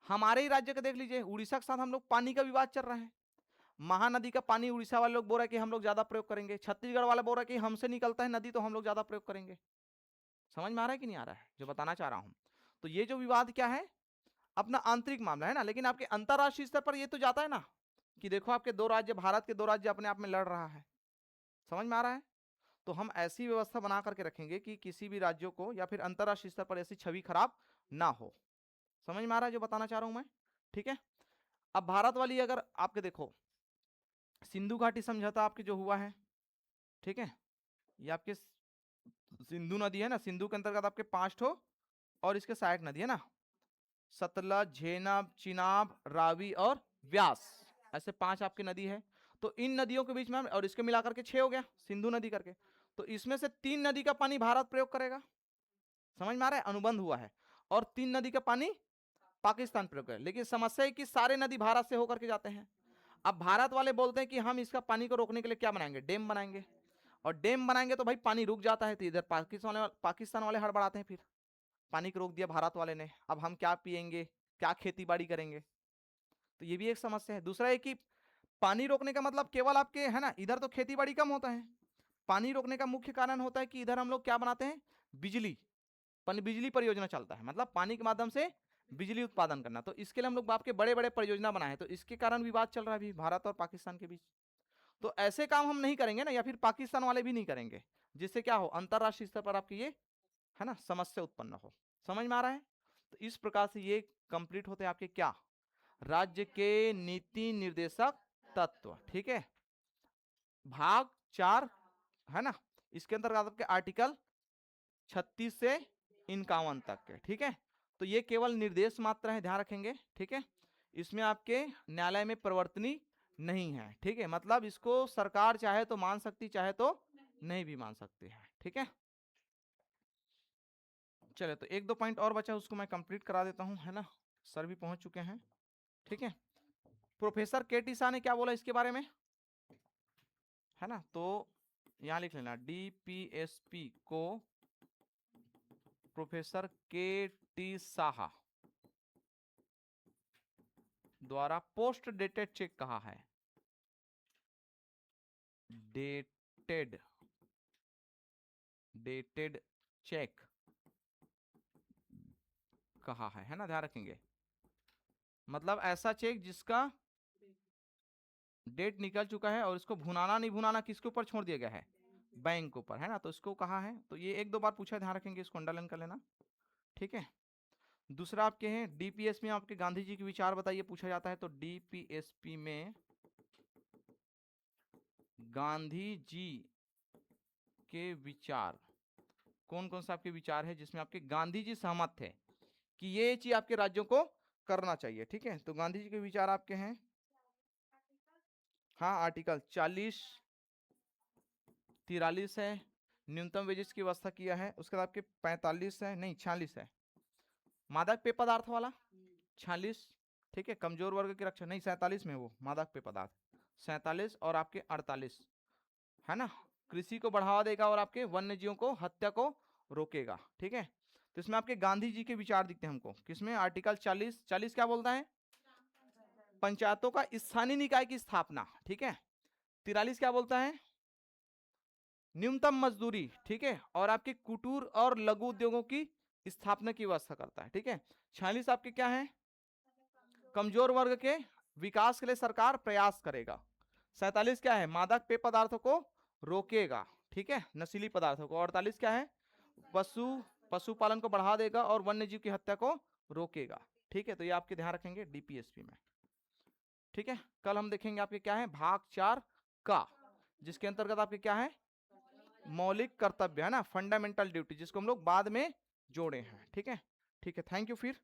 हमारे ही राज्य का देख लीजिए, उड़ीसा के साथ हम लोग पानी का विवाद चल रहा है, महानदी का पानी उड़ीसा वाले लोग बोल रहे हैं कि हम लोग ज्यादा प्रयोग करेंगे, छत्तीसगढ़ वाला बोल रहा है कि हमसे निकलता है नदी तो हम लोग ज्यादा प्रयोग करेंगे। समझ में आ रहा है कि नहीं आ रहा है जो बताना चाह रहा हूं। तो ये जो विवाद क्या है, अपना आंतरिक मामला है ना, लेकिन आपके अंतरराष्ट्रीय स्तर पर ये तो जाता है ना कि देखो आपके दो राज्य, भारत के दो राज्य अपने आप में लड़ रहा है, समझ में आ रहा है। तो हम ऐसी व्यवस्था बना करके रखेंगे कि किसी भी राज्यों को या फिर अंतरराष्ट्रीय स्तर पर ऐसी छवि खराब ना हो, समझ में आ रहा है जो बताना चाह रहा हूं मैं, ठीक है। अब भारत वाली अगर आपके देखो सिंधु घाटी समझौता आपके जो हुआ है, ठीक है, ये आपके सिंधु नदी है ना, सिंधु के अंतर्गत आपके 5 ठो और इसके सहायक नदी है ना, सतलज, झेलम, चिनाब, रावी और व्यास, ऐसे 5 आपकी नदी है। तो इन नदियों के बीच में और इसके मिलाकर के 6 हो गया सिंधु नदी करके, तो इसमें से 3 नदी का पानी भारत प्रयोग करेगा, समझ में आ रहा है, अनुबंध हुआ है, और 3 नदी का पानी पाकिस्तान प्रयोग करेगा, लेकिन समस्या है कि सारे नदी भारत से होकर के जाते हैं। अब भारत वाले बोलते हैं कि हम इसका पानी को रोकने के लिए क्या बनाएंगे, डैम बनाएंगे, और डैम बनाएंगे तो भाई पानी रुक जाता है, तो इधर पाकिस्तान वाले हड़बड़ाते हैं, फिर पानी को रोक दिया भारत वाले ने, अब हम क्या पिएंगे, क्या खेती बाड़ी करेंगे, तो ये भी एक समस्या है। दूसरा है कि पानी रोकने का मतलब केवल आपके है ना, इधर तो खेती बाड़ी कम होता है, पानी रोकने का मुख्य कारण होता है कि इधर हम लोग क्या बनाते हैं, बिजली, बिजली परियोजना चलता है, मतलब पानी के माध्यम से बिजली उत्पादन करना, तो इसके लिए हम लोग बाप के बड़े बड़े परियोजना बनाए, तो इसके कारण विवाद चल रहा है अभी भारत और पाकिस्तान के बीच। तो ऐसे काम हम नहीं करेंगे ना, या फिर पाकिस्तान वाले भी नहीं करेंगे, जिससे क्या हो अंतरराष्ट्रीय स्तर पर आपकी ये है ना समस्या उत्पन्न हो, समझ में आ रहा है। तो इस प्रकार से ये कंप्लीट होते हैं आपके क्या, राज्य के नीति निर्देशक तत्व, ठीक है, भाग 4 है ना, इसके अंतर्गत आपके आर्टिकल 36 से 51 तक के, ठीक है। तो ये केवल निर्देश मात्र है, ध्यान रखेंगे, ठीक है, इसमें आपके न्यायालय में प्रवर्तनी नहीं है, ठीक है, मतलब इसको सरकार चाहे तो मान सकती, चाहे तो नहीं भी मान सकती है, ठीक है। चले तो एक दो पॉइंट और बचा उसको मैं कंप्लीट करा देता हूं, है ना, सर भी पहुंच चुके हैं, ठीक है। प्रोफेसर के टी शाह ने क्या बोला इसके बारे में, है ना, तो यहां लिख लेना डीपीएसपी को प्रोफेसर के टी शाह द्वारा पोस्ट डेटेड चेक कहा है, डेटेड डेटेड चेक कहा है ना, ध्यान रखेंगे, मतलब ऐसा चेक जिसका डेट निकल चुका है और इसको भुनाना नहीं भुनाना किसके ऊपर छोड़ दिया गया है, बैंक के ऊपर, है ना, तो इसको कहा है, तो ये एक दो बार पूछा है, ध्यान रखेंगे, इसको अंडरलाइन कर लेना, ठीक है। दूसरा आपके हैं डीपीएस में आपके गांधी जी के विचार बताइए, पूछा जाता है, तो डीपीएसपी में गांधी जी के विचार, कौन कौन से आपके विचार है जिसमें आपके गांधी जी सहमत थे कि ये चीज आपके राज्यों को करना चाहिए। ठीक है, तो गांधी जी के विचार आपके हैं, हाँ आर्टिकल 40, 43 है, न्यूनतम वेजेस की व्यवस्था किया है। उसके बाद आपके 45 है, नहीं 46 है, मादक पेय पदार्थ वाला 46। ठीक है, कमजोर वर्ग की रक्षा, नहीं 47 में वो मादक पेय पदार्थ 47, और आपके 48 है ना, कृषि को बढ़ावा देगा और आपके वन्य जीवों को हत्या को रोकेगा। ठीक है, तो इसमें आपके गांधी जी के विचार दिखते हैं हमको किसमें, आर्टिकल 40 क्या बोलता है, पंचायतों का स्थानीय निकाय की स्थापना। ठीक है, 43 क्या बोलता है, न्यूनतम मजदूरी। ठीक है, और आपके कुटीर और लघु उद्योगों की स्थापना की व्यवस्था करता है। ठीक है, 46 आपके क्या है, कमजोर वर्ग के विकास के लिए सरकार प्रयास करेगा। 47 क्या है, मादक पेय पदार्थों को रोकेगा। ठीक है, नशीली पदार्थों को। 48 क्या है, पशुपालन को बढ़ा देगा और वन्य जीव की हत्या को रोकेगा। ठीक है, तो ये आपके ध्यान रखेंगे डीपीएसपी में। ठीक है, कल हम देखेंगे आपके क्या है, भाग 4 का, जिसके अंतर्गत आपके क्या है, मौलिक कर्तव्य है ना, फंडामेंटल ड्यूटी, जिसको हम लोग बाद में जोड़े हैं। ठीक है, ठीक है, थैंक यू फिर।